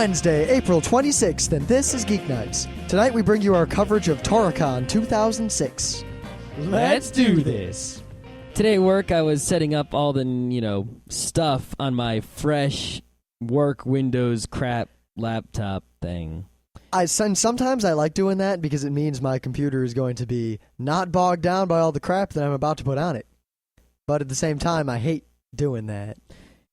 Wednesday, April 26th, and this is Geeknights. Tonight we bring you our coverage of Tora-con 2006. Let's do this. Today at work, I was setting up all the, stuff on my fresh work Windows crap laptop thing. Sometimes I like doing that because it means my computer is going to be not bogged down by all the crap that I'm about to put on it. But at the same time, I hate doing that.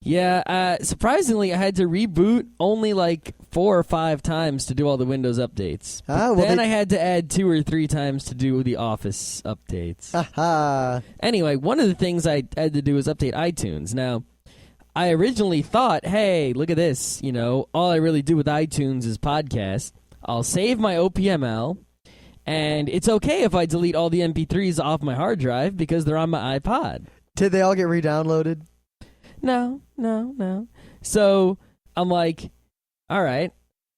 Yeah, surprisingly, I had to reboot only like 4 or 5 times to do all the Windows updates. Then I had to add 2 or 3 times to do the Office updates. Anyway, one of the things I had to do was update iTunes. Now, I originally thought, hey, look at this. All I really do with iTunes is podcast. I'll save my OPML, and it's okay if I delete all the MP3s off my hard drive because they're on my iPod. Did they all get re-downloaded? No. So I'm like, all right,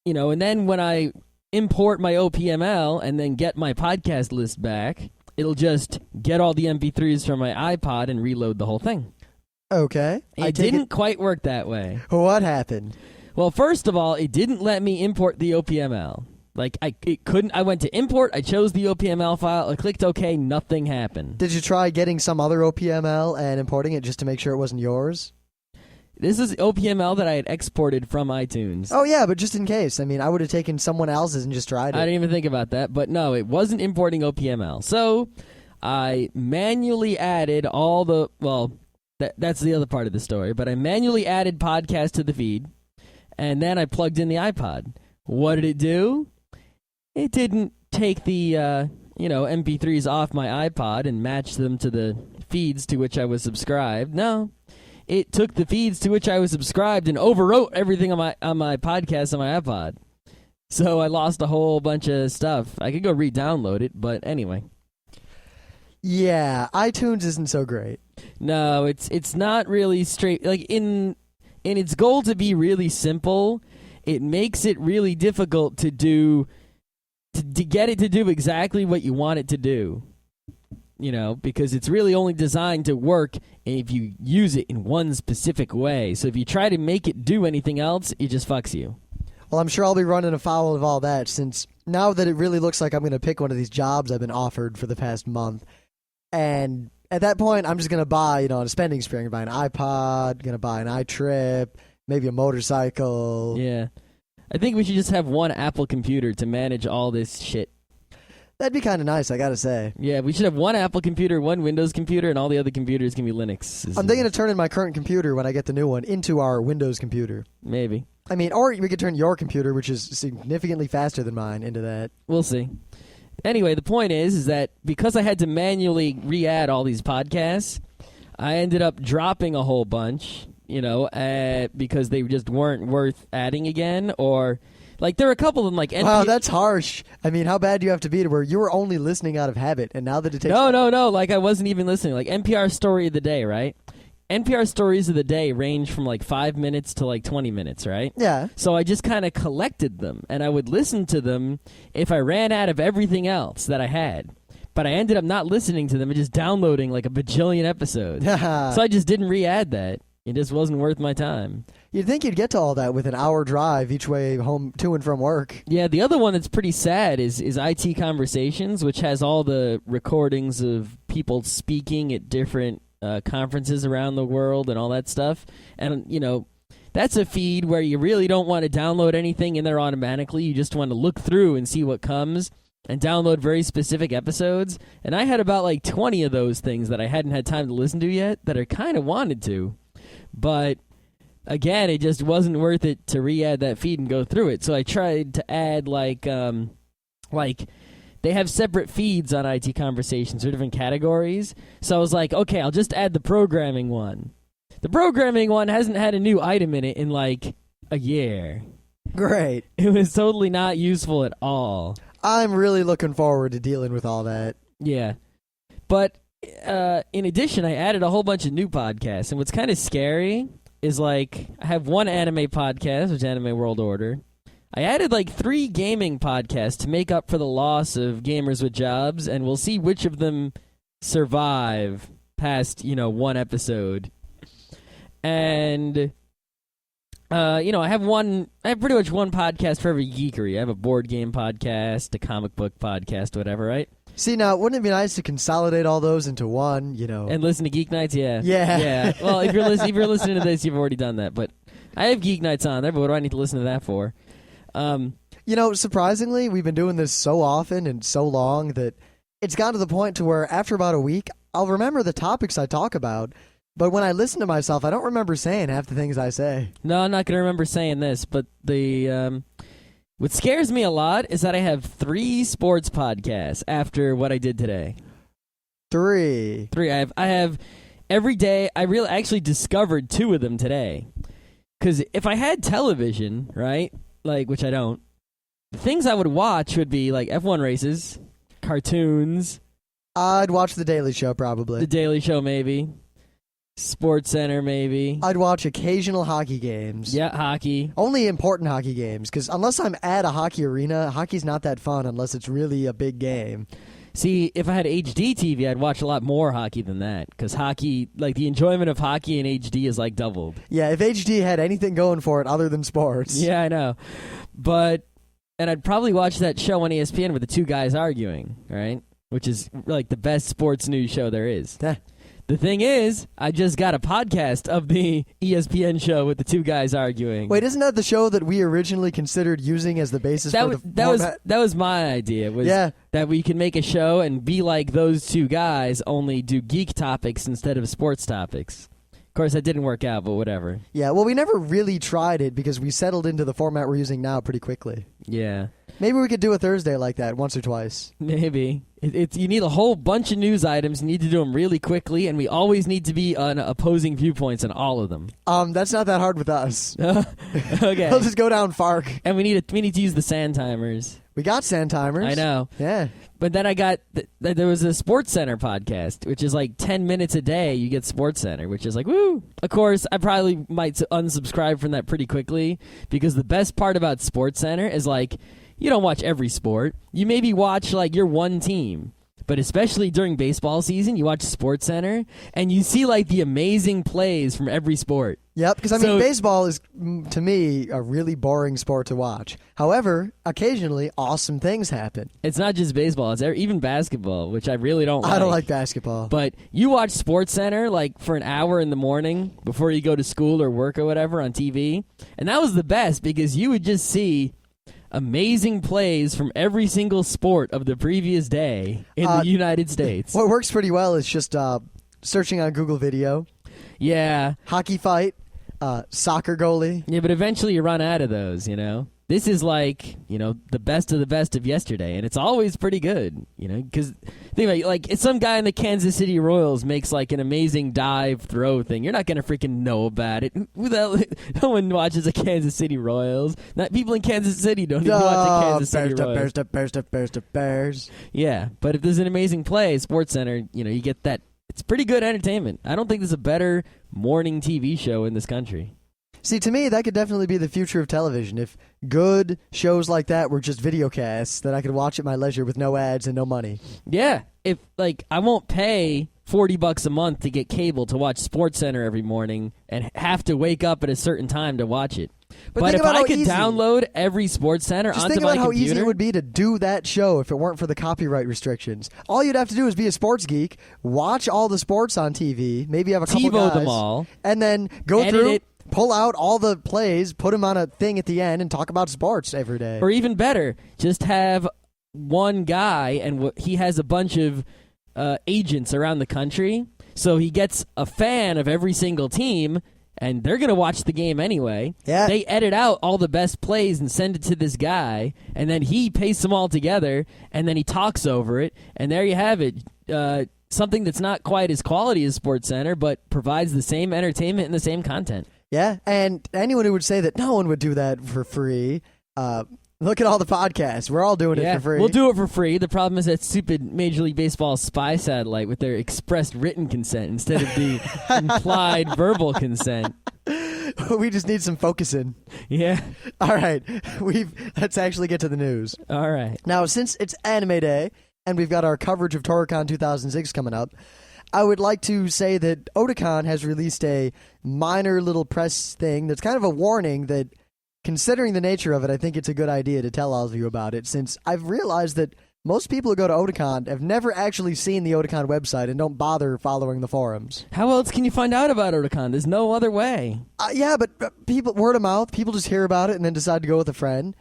and then when I import my OPML and then get my podcast list back, it'll just get all the MP3s from my iPod and reload the whole thing. Okay. It didn't quite work that way. What happened? Well, first of all, it didn't let me import the OPML. I went to import, I chose the OPML file, I clicked OK, nothing happened. Did you try getting some other OPML and importing it just to make sure it wasn't yours? This is OPML that I had exported from iTunes. Oh, yeah, but just in case. I would have taken someone else's and just tried it. I didn't even think about that, but no, it wasn't importing OPML. So I manually added all the, that's the other part of the story, but I manually added podcasts to the feed, and then I plugged in the iPod. What did it do? It didn't take the, MP3s off my iPod and match them to the feeds to which I was subscribed. No, it took the feeds to which I was subscribed and overwrote everything on my podcast on my iPod. So I lost a whole bunch of stuff. I could go re-download it, but anyway. Yeah, iTunes isn't so great. No, it's not really straight. Like in its goal to be really simple, it makes it really difficult to do. To get it to do exactly what you want it to do, because it's really only designed to work if you use it in one specific way. So if you try to make it do anything else, it just fucks you. Well, I'm sure I'll be running afoul of all that since now that it really looks like I'm going to pick one of these jobs I've been offered for the past month. And at that point, I'm just going to buy, on a spending spree. I'm going to buy an iPod, going to buy an iTrip, maybe a motorcycle. Yeah. I think we should just have one Apple computer to manage all this shit. That'd be kind of nice, I gotta say. Yeah, we should have one Apple computer, one Windows computer, and all the other computers can be Linux. I'm thinking of turning my current computer, when I get the new one, into our Windows computer. Maybe. Or we could turn your computer, which is significantly faster than mine, into that. We'll see. Anyway, the point is that because I had to manually re-add all these podcasts, I ended up dropping a whole bunch. Because they just weren't worth adding again, or there are a couple of them like. Wow, that's harsh. How bad do you have to be to where you were only listening out of habit, and now that it takes. No. I wasn't even listening. NPR Story of the Day, right? NPR Stories of the Day range from 5 minutes to 20 minutes, right? Yeah. So I just kind of collected them, and I would listen to them if I ran out of everything else that I had. But I ended up not listening to them and just downloading a bajillion episodes. So I just didn't re-add that. It just wasn't worth my time. You'd think you'd get to all that with an hour drive each way home to and from work. Yeah, the other one that's pretty sad is IT Conversations, which has all the recordings of people speaking at different conferences around the world and all that stuff. And, that's a feed where you really don't want to download anything in there automatically. You just want to look through and see what comes and download very specific episodes. And I had about 20 of those things that I hadn't had time to listen to yet that I kind of wanted to. But, again, it just wasn't worth it to re-add that feed and go through it. So I tried to add, they have separate feeds on IT Conversations or different categories. So I was like, okay, I'll just add the programming one. The programming one hasn't had a new item in it in, a year. Great. It was totally not useful at all. I'm really looking forward to dealing with all that. Yeah. But... in addition, I added a whole bunch of new podcasts, and what's kind of scary is I have one anime podcast, which is Anime World Order. I added 3 gaming podcasts to make up for the loss of Gamers with Jobs, and we'll see which of them survive past, one episode. And I have pretty much one podcast for every geekery. I have a board game podcast, a comic book podcast, whatever, right? See, now, wouldn't it be nice to consolidate all those into one, And listen to Geeknights, yeah. Yeah. Yeah. Well, if you're listening to this, you've already done that. But I have Geeknights on there, but what do I need to listen to that for? Surprisingly, we've been doing this so often and so long that it's gotten to the point to where after about a week, I'll remember the topics I talk about, but when I listen to myself, I don't remember saying half the things I say. No, I'm not going to remember saying this, but what scares me a lot is that I have 3 sports podcasts after what I did today. 3. I have every day. I actually discovered 2 of them today. Because if I had television, right, which I don't, the things I would watch would be like F1 races, cartoons. I'd watch The Daily Show, probably. The Daily Show, maybe. Sports Center, maybe. I'd watch occasional hockey games. Yeah, hockey. Only important hockey games, because unless I'm at a hockey arena, hockey's not that fun unless it's really a big game. See, if I had HD TV, I'd watch a lot more hockey than that, because hockey, the enjoyment of hockey in HD is doubled. Yeah, if HD had anything going for it other than sports. Yeah, I know. And I'd probably watch that show on ESPN with the 2 guys arguing, right? Which is the best sports news show there is. The thing is, I just got a podcast of the ESPN show with the 2 guys arguing. Wait, isn't that the show that we originally considered using as the basis for the format? That was my idea, that we can make a show and be like those 2 guys, only do geek topics instead of sports topics. Of course, that didn't work out, but whatever. Yeah, well, we never really tried it because we settled into the format we're using now pretty quickly. Yeah. Maybe we could do a Thursday like that once or twice. Maybe. You need a whole bunch of news items. You need to do them really quickly, and we always need to be on opposing viewpoints on all of them. That's not that hard with us. Okay. We'll just go down FARC. And we need to use the sand timers. We got sand timers. I know. Yeah. But then I got there was a Sports Center podcast, which is 10 minutes a day. You get Sports Center, which is woo. Of course, I probably might unsubscribe from that pretty quickly because the best part about Sports Center is you don't watch every sport. You maybe watch your one team. But especially during baseball season, you watch Sports Center and you see the amazing plays from every sport. Yep, because baseball is, to me, a really boring sport to watch. However, occasionally, awesome things happen. It's not just baseball; it's even basketball, which I really don't like. I don't like basketball. But you watch Sports Center for an hour in the morning before you go to school or work or whatever on TV, and that was the best because you would just see amazing plays from every single sport of the previous day in the United States. What works pretty well is just searching on Google Video. Yeah. Hockey fight, soccer goalie. Yeah, but eventually you run out of those, This is the best of yesterday, and it's always pretty good, because think about it, if some guy in the Kansas City Royals makes an amazing dive throw thing, you're not going to freaking know about it. No one watches the Kansas City Royals. Not people in Kansas City don't even watch the Kansas City Royals. Bears. Yeah, but if there's an amazing play, Sports Center, you get that. It's pretty good entertainment. I don't think there's a better morning TV show in this country. See, to me, that could definitely be the future of television. If good shows like that were just videocasts that I could watch at my leisure with no ads and no money. Yeah. If, I won't pay $40 a month to get cable to watch Sports Center every morning and have to wake up at a certain time to watch it. But if I could download every Sports Center onto my computer... Just think about how easy it would be to do that show if it weren't for the copyright restrictions. All you'd have to do is be a sports geek, watch all the sports on TV, maybe have a couple guys... TiVo them all. And then go through... Pull out all the plays, put them on a thing at the end, and talk about sports every day. Or even better, just have one guy, and he has a bunch of agents around the country, so he gets a fan of every single team, and they're going to watch the game anyway. Yeah. They edit out all the best plays and send it to this guy, and then he pastes them all together, and then he talks over it, and there you have it. Something that's not quite as quality as Sports Center, but provides the same entertainment and the same content. Yeah, and anyone who would say that no one would do that for free, look at all the podcasts. We're all doing it for free. We'll do it for free. The problem is that stupid Major League Baseball spy satellite with their expressed written consent instead of the implied verbal consent. We just need some focusing. Yeah. All right. Let's actually get to the news. All right. Now, since it's Anime Day, and we've got our coverage of Tora-con 2006 coming up, I would like to say that Otakon has released a minor little press thing that's kind of a warning that, considering the nature of it, I think it's a good idea to tell all of you about it, since I've realized that most people who go to Otakon have never actually seen the Otakon website and don't bother following the forums. How else can you find out about Otakon? There's no other way. Yeah, but people, word of mouth, people just hear about it and then decide to go with a friend.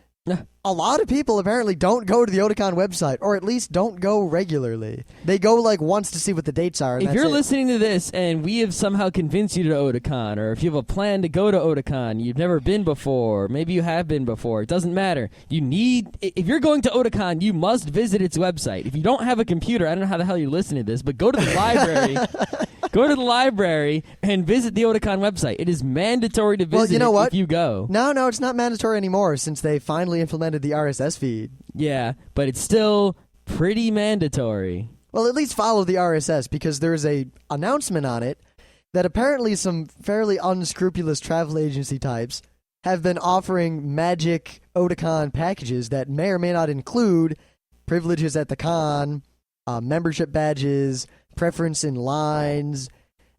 A lot of people apparently don't go to the Otakon website, or at least don't go regularly. They go like once to see what the dates are. And If you're listening to this and we have somehow convinced you to Otakon, or if you have a plan to go to Otakon, you've never been before, maybe you have been before, it doesn't matter. If you're going to Otakon, you must visit its website. If you don't have a computer, I don't know how the hell you're listening to this, but go to the library. Go to the library and visit the Otakon website. It is mandatory to visit if you go. No, it's not mandatory anymore since they finally implemented the RSS feed. Yeah, but it's still pretty mandatory. Well, at least follow the RSS because there's a announcement on it that apparently some fairly unscrupulous travel agency types have been offering magic Otakon packages that may or may not include privileges at the con, membership badges, preference in lines,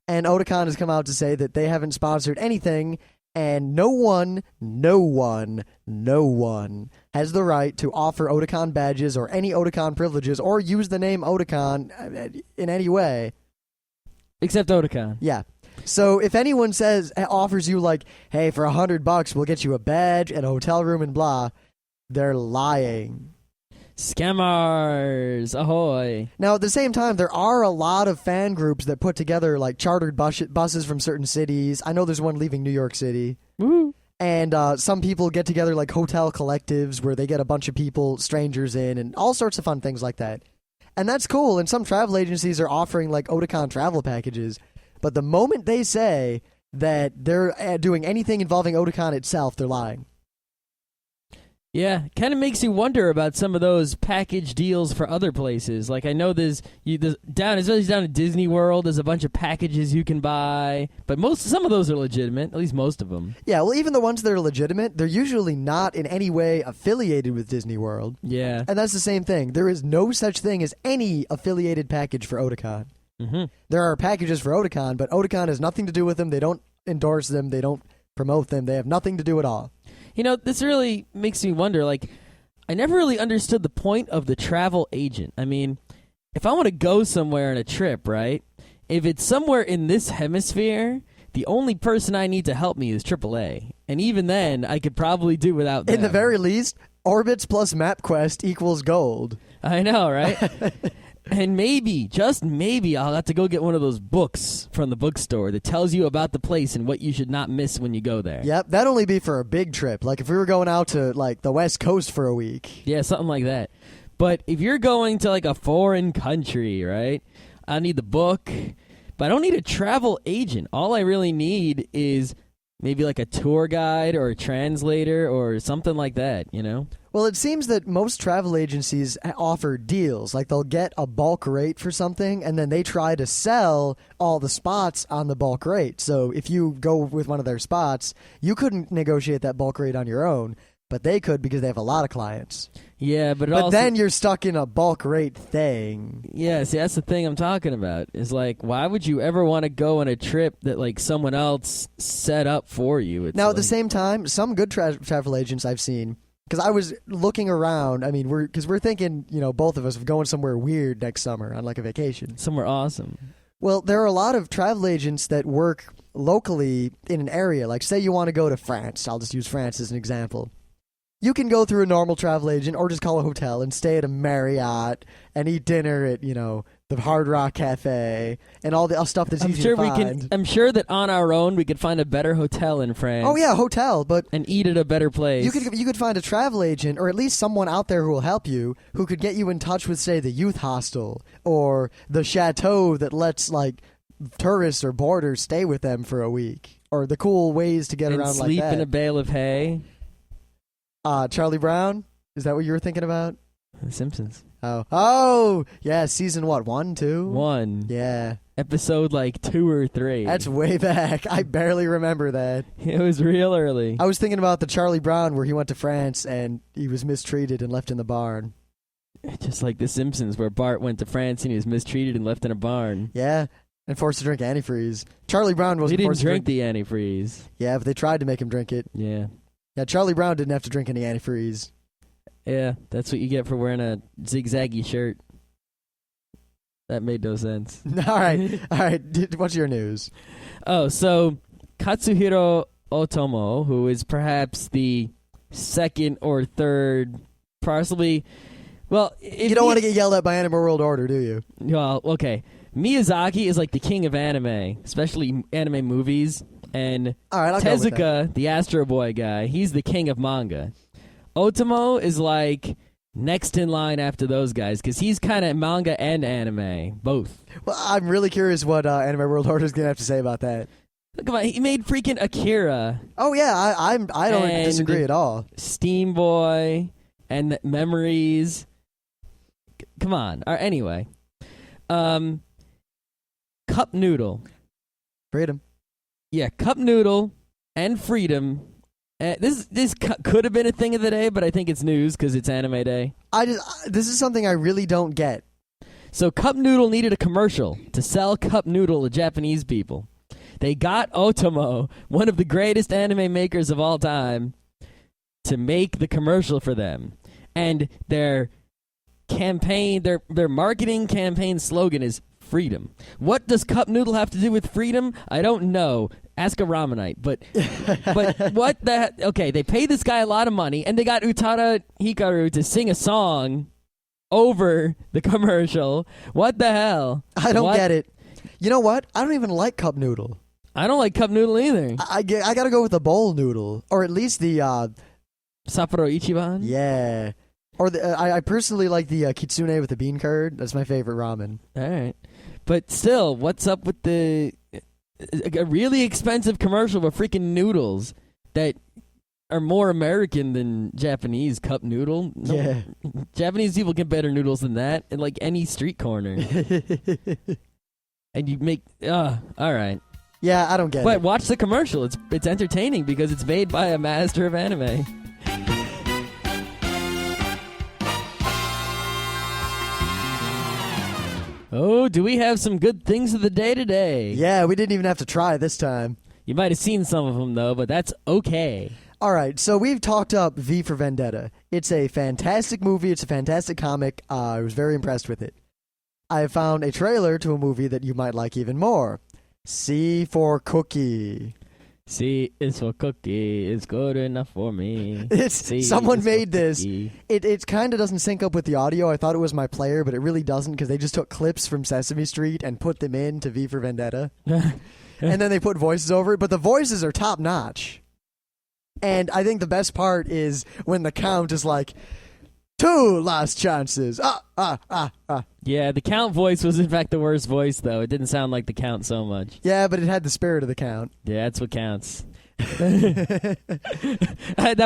and Otakon has come out to say that they haven't sponsored anything, and no one has the right to offer Otakon badges or any Otakon privileges or use the name Otakon in any way. Except Otakon. Yeah. So if anyone offers you like, hey, for $100 we'll get you a badge and a hotel room and blah, they're lying. Scammers, ahoy. Now, at the same time, there are a lot of fan groups that put together like chartered buses from certain cities. I know there's one leaving New York City. Woo. And some people get together like hotel collectives where they get a bunch of people, strangers in, and all sorts of fun things like that. And that's cool, and some travel agencies are offering like Otakon travel packages. But the moment they say that they're doing anything involving Otakon itself, they're lying. Yeah, kind of makes you wonder about some of those package deals for other places. Like I know down at Disney World, there's a bunch of packages you can buy, but some of those are legitimate. At least most of them. Yeah, well, even the ones that are legitimate, they're usually not in any way affiliated with Disney World. Yeah, and that's the same thing. There is no such thing as any affiliated package for Otakon. Mm-hmm. There are packages for Otakon, but Otakon has nothing to do with them. They don't endorse them. They don't promote them. They have nothing to do at all. You know, this really makes me wonder, like, I never really understood the point of the travel agent. I mean, if I want to go somewhere on a trip, right, if it's somewhere in this hemisphere, the only person I need to help me is AAA. And even then, I could probably do without them. In the very least, Orbits plus MapQuest equals gold. I know, right? And maybe, just maybe, I'll have to go get one of those books from the bookstore that tells you about the place and what you should not miss when you go there. Yep, that'd only be for a big trip. Like if we were going out to like the West Coast for a week. Yeah, something like that. But if you're going to like a foreign country, right, I need the book, but I don't need a travel agent. All I really need is maybe like a tour guide or a translator or something like that, you know? Well, it seems that most travel agencies offer deals. Like they'll get a bulk rate for something, and then they try to sell all the spots on the bulk rate. So if you go with one of their spots, you couldn't negotiate that bulk rate on your own, but they could because they have a lot of clients. Yeah, but also, then you're stuck in a bulk rate thing. Yeah, see, that's the thing I'm talking about. Is like, why would you ever want to go on a trip that like someone else set up for you? It's now, at the same time, some good travel agents I've seen, because I was looking around. I mean, we're thinking, you know, both of us of going somewhere weird next summer on like a vacation. Somewhere awesome. Well, there are a lot of travel agents that work locally in an area. Like, say you want to go to France. I'll just use France as an example. You can go through a normal travel agent or just call a hotel and stay at a Marriott and eat dinner at, you know, the Hard Rock Cafe and all the stuff that's easy to find. I'm sure that on our own we could find a better hotel in France. Oh yeah, hotel, but and eat at a better place. You could find a travel agent or at least someone out there who will help you, who could get you in touch with, say, the youth hostel or the chateau that lets like tourists or boarders stay with them for a week, or the cool ways to get and around like that. Sleep in a bale of hay. Charlie Brown? Is that what you were thinking about? The Simpsons. Oh, yeah, season what, 1, 2? 1. Yeah. Episode like 2 or 3. That's way back. I barely remember that. It was real early. I was thinking about the Charlie Brown where he went to France and he was mistreated and left in the barn. Just like The Simpsons, where Bart went to France and he was mistreated and left in a barn. Yeah, and forced to drink antifreeze. Charlie Brown He wasn't didn't forced drink to the antifreeze. Yeah, but they tried to make him drink it. Yeah. Yeah, Charlie Brown didn't have to drink any antifreeze. Yeah, that's what you get for wearing a zigzaggy shirt. That made no sense. All right. What's your news? Oh, so Katsuhiro Otomo, who is perhaps the second or third, possibly. Well, you don't want to get yelled at by Anime World Order, do you? Well, okay. Miyazaki is like the king of anime, especially anime movies. And all right, I'll go with that. Tezuka, the Astro Boy guy, he's the king of manga. Otomo is like next in line after those guys because he's kind of manga and anime, both. Well, I'm really curious what Anime World Order is going to have to say about that. Come on, he made freaking Akira. Oh yeah, I don't disagree at all. Steam Boy and Memories. Come on. Anyway, Cup Noodle. Freedom. Yeah, Cup Noodle and Freedom. This could have been a thing of the day, but I think it's news because it's Anime Day. This is something I really don't get. So Cup Noodle needed a commercial to sell Cup Noodle to Japanese people. They got Otomo, one of the greatest anime makers of all time, to make the commercial for them. And their campaign, their marketing campaign slogan is freedom. What does Cup Noodle have to do with freedom? I don't know. Ask a Ramenite. But what the... Okay, they paid this guy a lot of money, and they got Utada Hikaru to sing a song over the commercial. What the hell? I don't get it. You know what? I don't even like Cup Noodle. I don't like Cup Noodle either. I got to go with the bowl noodle, or at least the Sapporo Ichiban? Yeah. Or I personally like the kitsune with the bean curd. That's my favorite ramen. All right. But still, what's up with a really expensive commercial with freaking noodles that are more American than Japanese cup noodle? No, yeah. Japanese people get better noodles than that in like any street corner. And you make... all right. Yeah, I don't get it. But watch the commercial. It's entertaining because it's made by a master of anime. Oh, do we have some good things of the day today? Yeah, we didn't even have to try this time. You might have seen some of them, though, but that's okay. All right, so we've talked up V for Vendetta. It's a fantastic movie. It's a fantastic comic. I was very impressed with it. I found a trailer to a movie that you might like even more. C for Cookie. C is for cookie. It's good enough for me. Someone made this. It kind of doesn't sync up with the audio. I thought it was my player, but it really doesn't because they just took clips from Sesame Street and put them into V for Vendetta. And then they put voices over it, but the voices are top notch. And I think the best part is when the count is like, 2 last chances. Yeah, the Count voice was in fact the worst voice, though. It didn't sound like the Count so much. Yeah, but it had the spirit of the Count. Yeah, that's what counts. That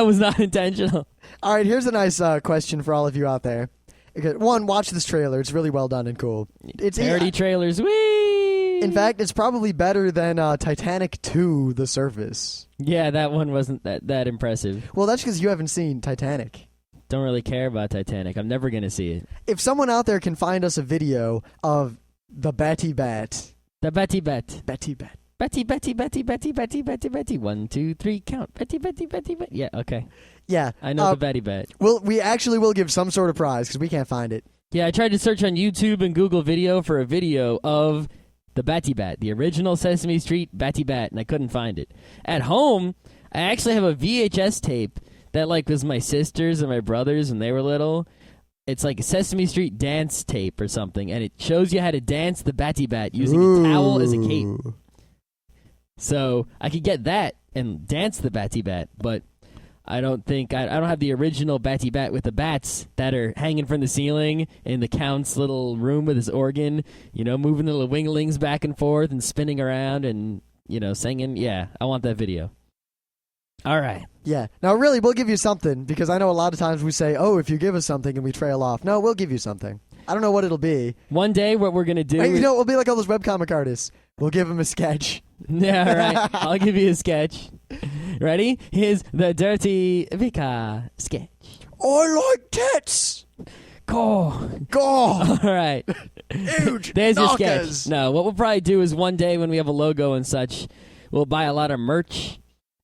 was not intentional. All right, here's a nice question for all of you out there. One, watch this trailer. It's really well done and cool. It's parody trailers, whee! In fact, it's probably better than Titanic 2: The Surface. Yeah, that one wasn't that impressive. Well, that's because you haven't seen Titanic. Don't really care about Titanic. I'm never going to see it. If someone out there can find us a video of the Betty Bat. The Betty Bat. Betty Bat. Betty, Betty, Betty, Betty, Betty, Betty, Betty. 1, 2, 3, count. Betty, Betty, Betty, Betty. Yeah, okay. Yeah. I know the Betty Bat. We actually will give some sort of prize because we can't find it. Yeah, I tried to search on YouTube and Google Video for a video of the Betty Bat, the original Sesame Street Betty Bat, and I couldn't find it. At home, I actually have a VHS tape that like was my sister's and my brother's when they were little. It's like a Sesame Street dance tape or something, and it shows you how to dance the Betty Bat using a towel as a cape. So I could get that and dance the Betty Bat, but I don't think I don't have the original Betty Bat with the bats that are hanging from the ceiling in the Count's little room with his organ, moving the little winglings back and forth and spinning around and, singing. Yeah, I want that video. All right. Yeah. Now, really, we'll give you something because I know a lot of times we say, oh, if you give us something and we trail off. No, we'll give you something. I don't know what it'll be. One day what we're going to do... Hey, we'll be like all those webcomic artists. We'll give them a sketch. Yeah, all right. I'll give you a sketch. Ready? Here's the Dirty Vika sketch. I like tits. Go! All right. Huge There's your knockers. sketch. No, what we'll probably do is one day when we have a logo and such, we'll buy a lot of merch,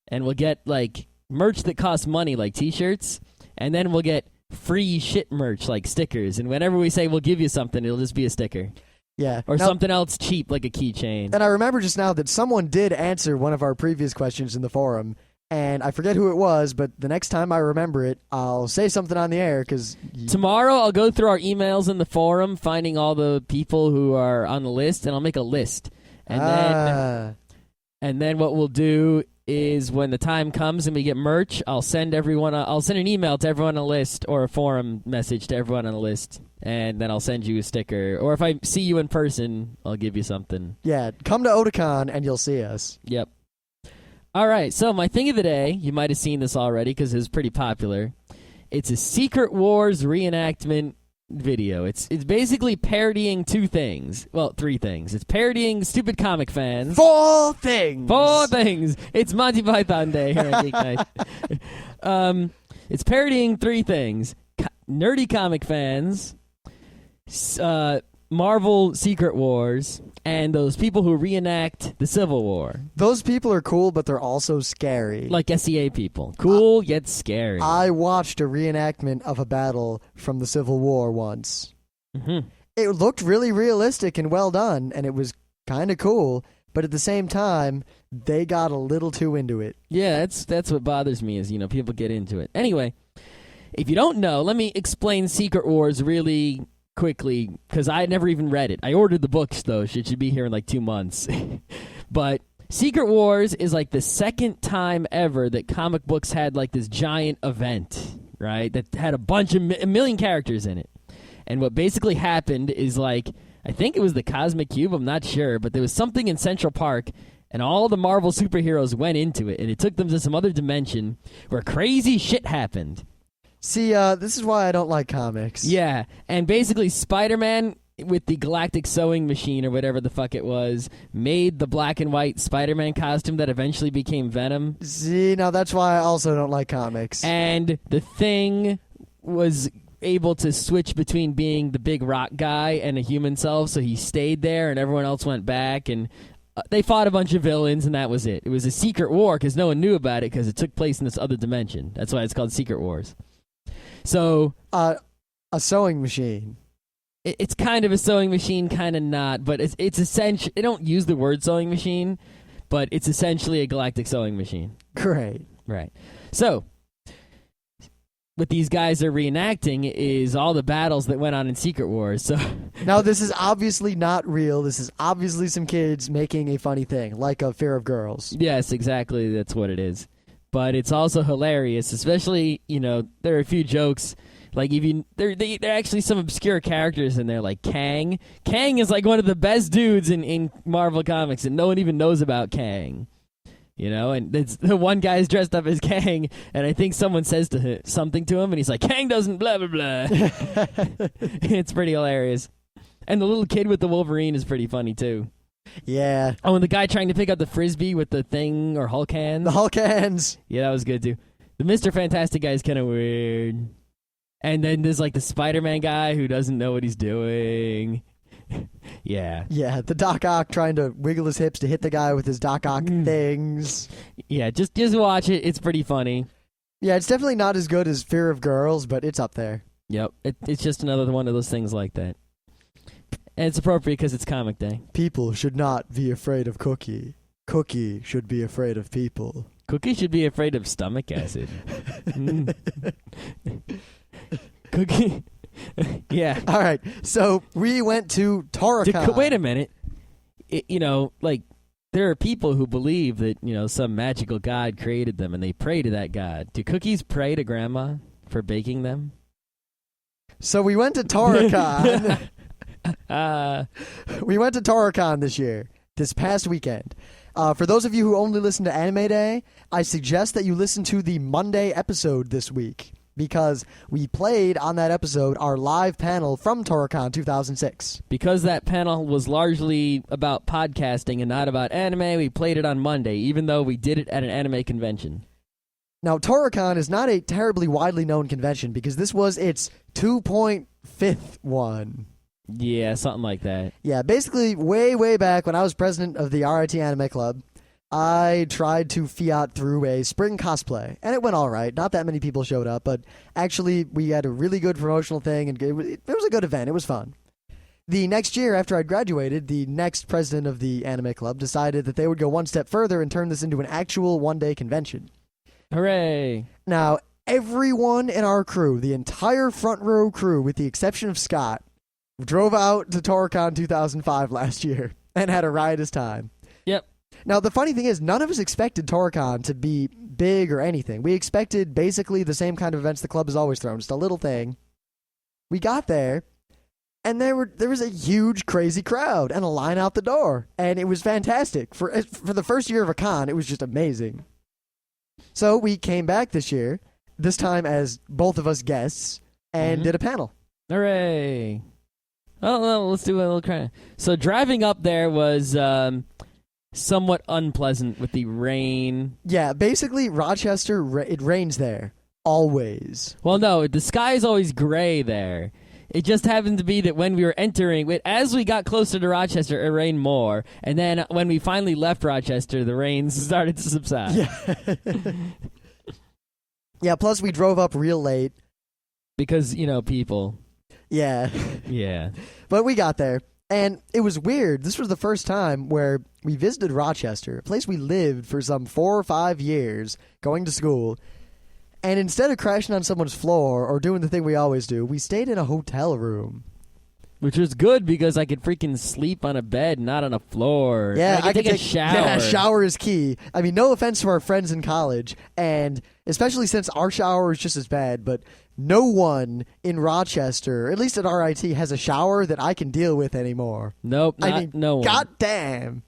and we'll get, like, merch that costs money, like T-shirts, and then we'll get free shit merch, like stickers. And whenever we say we'll give you something, it'll just be a sticker. Yeah. Or something else cheap, like a keychain. And I remember just now that someone did answer one of our previous questions in the forum, and I forget who it was, but the next time I remember it, I'll say something on the air, because... Tomorrow, I'll go through our emails in the forum, finding all the people who are on the list, and I'll make a list. And then what we'll do is when the time comes and we get merch, I'll send an email to everyone on the list, or a forum message to everyone on the list, and then I'll send you a sticker. Or if I see you in person, I'll give you something. Yeah, come to Otakon and you'll see us. Yep. All right, so my thing of the day, you might have seen this already because it was pretty popular. It's a Secret Wars reenactment video. It's basically parodying two things. Well, three things. It's parodying stupid comic fans. Four things. It's Monty Python Day here at Geeknights. It's parodying three things. Nerdy comic fans, Marvel Secret Wars, and those people who reenact the Civil War. Those people are cool, but they're also scary. Like SEA people. Cool, yet scary. I watched a reenactment of a battle from the Civil War once. Mm-hmm. It looked really realistic and well done, and it was kind of cool, but at the same time, they got a little too into it. Yeah, that's what bothers me is, people get into it. Anyway, if you don't know, let me explain Secret Wars really quickly, because I never even read it. I ordered the books, though. It should be here in like 2 months. But Secret Wars is like the second time ever that comic books had like this giant event, right? That had a million characters in it. And what basically happened is like, I think it was the Cosmic Cube, I'm not sure, but there was something in Central Park, and all the Marvel superheroes went into it, and it took them to some other dimension where crazy shit happened. See, this is why I don't like comics. Yeah, and basically Spider-Man with the galactic sewing machine or whatever the fuck it was made the black and white Spider-Man costume that eventually became Venom. See, now that's why I also don't like comics. And the Thing was able to switch between being the big rock guy and a human self, so he stayed there and everyone else went back, and they fought a bunch of villains, and that was it. It was a secret war because no one knew about it because it took place in this other dimension. That's why it's called Secret Wars. So, a sewing machine. It's kind of a sewing machine, kind of not, but it's essentially, they don't use the word sewing machine, but it's essentially a galactic sewing machine. Great. Right. So, what these guys are reenacting is all the battles that went on in Secret Wars. So now, this is obviously not real. This is obviously some kids making a funny thing, like a Fear of Girls. Yes, exactly. That's what it is. But it's also hilarious, especially, there are a few jokes. Like, there are actually some obscure characters in there, like Kang. Kang is like one of the best dudes in Marvel Comics, and no one even knows about Kang. And it's, the one guy's dressed up as Kang, and I think someone says something to him, and he's like, Kang doesn't blah, blah, blah. It's pretty hilarious. And the little kid with the Wolverine is pretty funny, too. Yeah. Oh, and the guy trying to pick up the Frisbee with the thing or Hulk hands. The Hulk hands. Yeah, that was good, too. The Mr. Fantastic guy is kind of weird. And then there's, like, the Spider-Man guy who doesn't know what he's doing. Yeah. Yeah, the Doc Ock trying to wiggle his hips to hit the guy with his Doc Ock things. Yeah, just watch it. It's pretty funny. Yeah, it's definitely not as good as Fear of Girls, but it's up there. Yep. It's just another one of those things like that. And it's appropriate because it's comic day. People should not be afraid of Cookie. Cookie should be afraid of people. Cookie should be afraid of stomach acid. Cookie. Yeah. All right. So we went to Tora-con. Wait a minute. There are people who believe that, some magical god created them and they pray to that god. Do cookies pray to grandma for baking them? So we went to Tora-con. We went to Tora-con this past weekend. For those of you who only listen to Anime Day, I suggest that you listen to the Monday episode this week, because we played on that episode our live panel from Tora-con 2006. Because that panel was largely about podcasting and not about anime, we played it on Monday, even though we did it at an anime convention. Now, Tora-con is not a terribly widely known convention because this was its 2.5th one. Yeah, something like that. Yeah, basically, way back when I was president of the RIT Anime Club, I tried to fiat through a spring cosplay, and it went all right. Not that many people showed up, but actually, we had a really good promotional thing, and it was a good event. It was fun. The next year, after I'd graduated, the next president of the Anime Club decided that they would go one step further and turn this into an actual one-day convention. Hooray! Now, everyone in our crew, the entire front row crew, with the exception of Scott, drove out to Tora-con 2005 last year and had a riotous time. Yep. Now, the funny thing is, none of us expected Tora-con to be big or anything. We expected basically the same kind of events the club has always thrown, just a little thing. We got there, and there was a huge, crazy crowd and a line out the door, and it was fantastic. For the first year of a con, it was just amazing. So we came back this year, this time as both of us guests, and did a panel. Hooray! Well, let's do a little kind of... So driving up there was somewhat unpleasant with the rain. Yeah, basically, Rochester, it rains there. Always. Well, no, the sky is always gray there. It just happened to be that when we were entering, as we got closer to Rochester, it rained more. And then when we finally left Rochester, the rain started to subside. Yeah. Yeah, plus we drove up real late. Because, people. Yeah. Yeah. But we got there. And it was weird. This was the first time where we visited Rochester, a place we lived for some 4 or 5 years, going to school. And instead of crashing on someone's floor or doing the thing we always do, we stayed in a hotel room. Which was good because I could freaking sleep on a bed, not on a floor. Yeah, I could take a shower. Yeah, shower is key. I mean, no offense to our friends in college, and especially since our shower is just as bad, but no one in Rochester, at least at RIT, has a shower that I can deal with anymore. Nope, no one. God damn.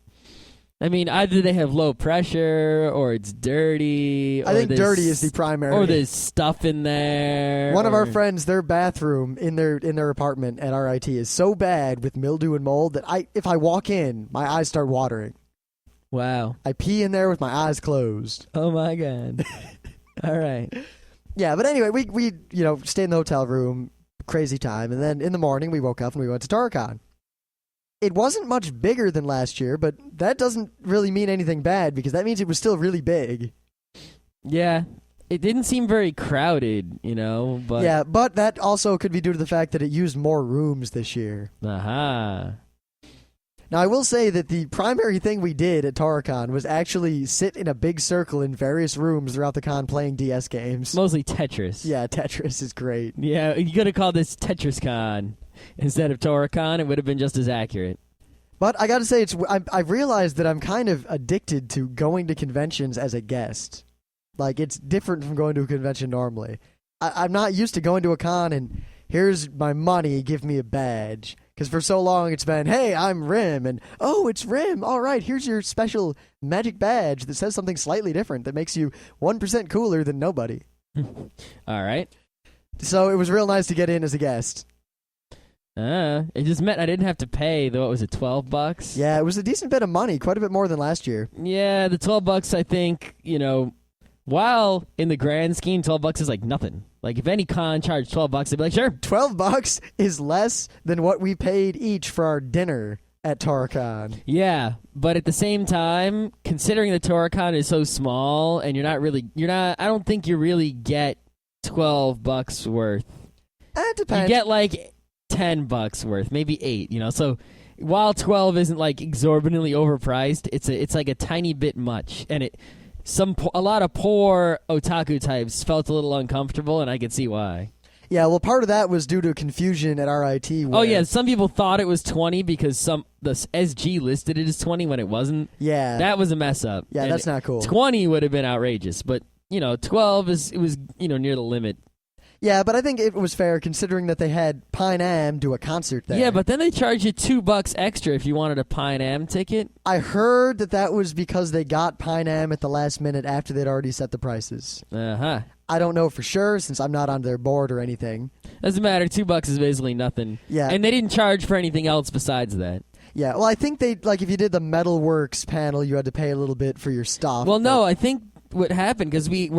I mean, either they have low pressure, or it's dirty. I think dirty is the primary. Or there's stuff in there. One of our friends, their bathroom in their apartment at RIT is so bad with mildew and mold that if I walk in, my eyes start watering. Wow. I pee in there with my eyes closed. Oh my god. All right. Yeah, but anyway, we stayed in the hotel room, crazy time, and then in the morning we woke up and we went to Tora-con. It wasn't much bigger than last year, but that doesn't really mean anything bad because that means it was still really big. Yeah, it didn't seem very crowded, but... Yeah, but that also could be due to the fact that it used more rooms this year. Aha. Now, I will say that the primary thing we did at Tora-con was actually sit in a big circle in various rooms throughout the con playing DS games. Mostly Tetris. Yeah, Tetris is great. Yeah, you could have called this TetrisCon. Instead of Tora-con, it would have been just as accurate. But I gotta say, I've realized that I'm kind of addicted to going to conventions as a guest. Like, it's different from going to a convention normally. I'm not used to going to a con and here's my money, give me a badge. Because for so long it's been, hey, I'm Rim, and oh, it's Rim. All right, here's your special magic badge that says something slightly different that makes you 1% cooler than nobody. All right. So it was real nice to get in as a guest. It just meant I didn't have to pay, though. It was $12. Yeah, it was a decent bit of money, quite a bit more than last year. Yeah, the $12, I think, while in the grand scheme, $12 is like nothing. Like, if any con charged $12, they'd be like, sure. $12 is less than what we paid each for our dinner at Tora-con. Yeah, but at the same time, considering the Tora-con is so small, and I don't think you really get $12 worth. It depends. You get like $10 worth, maybe $8, so while 12 isn't like exorbitantly overpriced, it's like a tiny bit much, and a lot of poor otaku types felt a little uncomfortable, and I could see why. Yeah, well, part of that was due to confusion at RIT. Oh yeah, some people thought it was 20 because the SG listed it as 20 when it wasn't. Yeah, that was a mess up. Yeah, and that's not cool. 20 would have been outrageous, but 12 was near the limit. Yeah, but I think it was fair considering that they had Pine Am do a concert there. Yeah, but then they charge you $2 extra if you wanted a Pine Am ticket. I heard that was because they got Pine Am at the last minute after they'd already set the prices. Uh-huh. I don't know for sure since I'm not on their board or anything. Doesn't matter. $2 is basically nothing. Yeah. And they didn't charge for anything else besides that. Yeah, well, I think if you did the Metalworks panel, you had to pay a little bit for your stuff. Well, no, I think what happened because the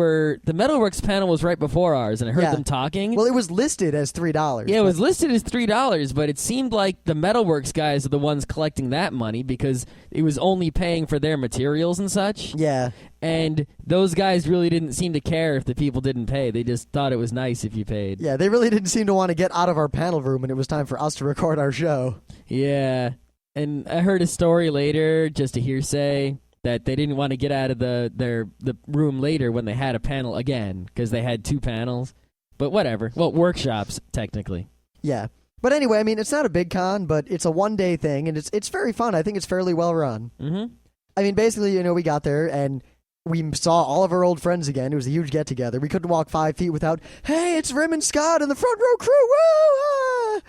Metalworks panel was right before ours, and I heard them talking. Well, it was listed as $3. Yeah, it was listed as $3, but it seemed like the Metalworks guys are the ones collecting that money because it was only paying for their materials and such. Yeah. And those guys really didn't seem to care if the people didn't pay. They just thought it was nice if you paid. Yeah, they really didn't seem to want to get out of our panel room when it was time for us to record our show. Yeah. And I heard a story later, just a hearsay, that they didn't want to get out of the room later when they had a panel again because they had 2 panels. But whatever. Well, workshops, technically. Yeah. But anyway, I mean, it's not a big con, but it's a one-day thing, and it's very fun. I think it's fairly well run. Mm-hmm. I mean, basically, we got there, and we saw all of our old friends again. It was a huge get-together. We couldn't walk 5 feet without, hey, it's Rim and Scott and the front row crew, woo! Ah!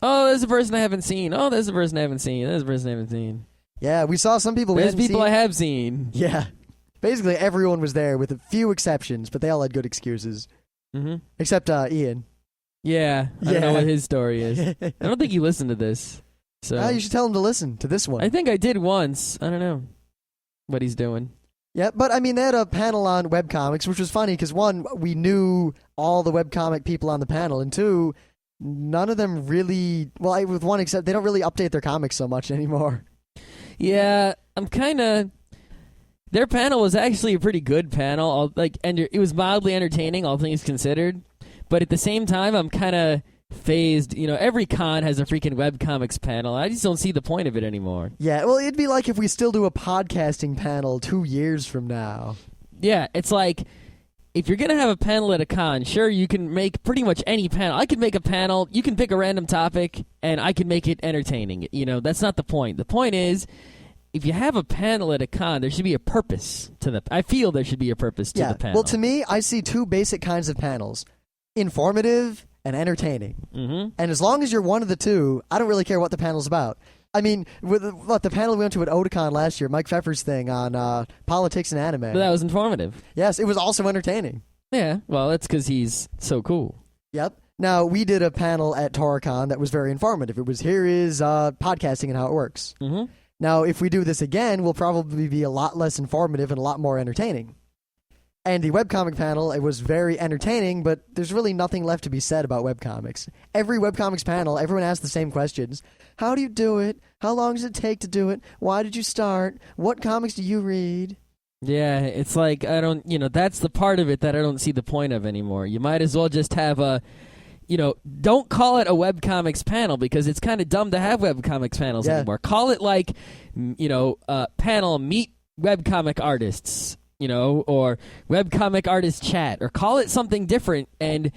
Oh, there's a person I haven't seen. Oh, there's a person I haven't seen. There's a person I haven't seen. Yeah, we saw some people we There's hadn't people seen. I have seen. Yeah. Basically, everyone was there with a few exceptions, but they all had good excuses. Mm-hmm. Except Ian. Yeah, I don't know what his story is. I don't think he listened to this. So you should tell him to listen to this one. I think I did once. I don't know what he's doing. Yeah, but I mean, they had a panel on webcomics, which was funny because, 1, we knew all the webcomic people on the panel, and 2, none of them really, well, with one except, they don't really update their comics so much anymore. Yeah, I'm kind of... Their panel was actually a pretty good panel. And it was mildly entertaining, all things considered. But at the same time, I'm kind of phased. Every con has a freaking webcomics panel. I just don't see the point of it anymore. Yeah, well, it'd be like if we still do a podcasting panel 2 years from now. Yeah, it's like, if you're going to have a panel at a con, sure, you can make pretty much any panel. I could make a panel, you can pick a random topic, and I can make it entertaining. That's not the point. The point is, if you have a panel at a con, there should be a purpose to I feel there should be a purpose to the panel. Well, to me, I see 2 basic kinds of panels. Informative and entertaining. Mm-hmm. And as long as you're one of the 2, I don't really care what the panel's about. I mean, with the panel we went to at Otakon last year, Mike Pfeffer's thing on politics and anime. But that was informative. Yes, it was also entertaining. Yeah, well, that's because he's so cool. Yep. Now, we did a panel at Tora-con that was very informative. It was, here is podcasting and how it works. Mm-hmm. Now, if we do this again, we'll probably be a lot less informative and a lot more entertaining. And the webcomic panel, it was very entertaining, but there's really nothing left to be said about webcomics. Every webcomics panel, everyone asks the same questions. How do you do it? How long does it take to do it? Why did you start? What comics do you read? Yeah, it's like, that's the part of it that I don't see the point of anymore. You might as well just have don't call it a webcomics panel because it's kind of dumb to have webcomics panels anymore. Call it like, panel meet webcomic artists. Or webcomic artist chat, or call it something different and,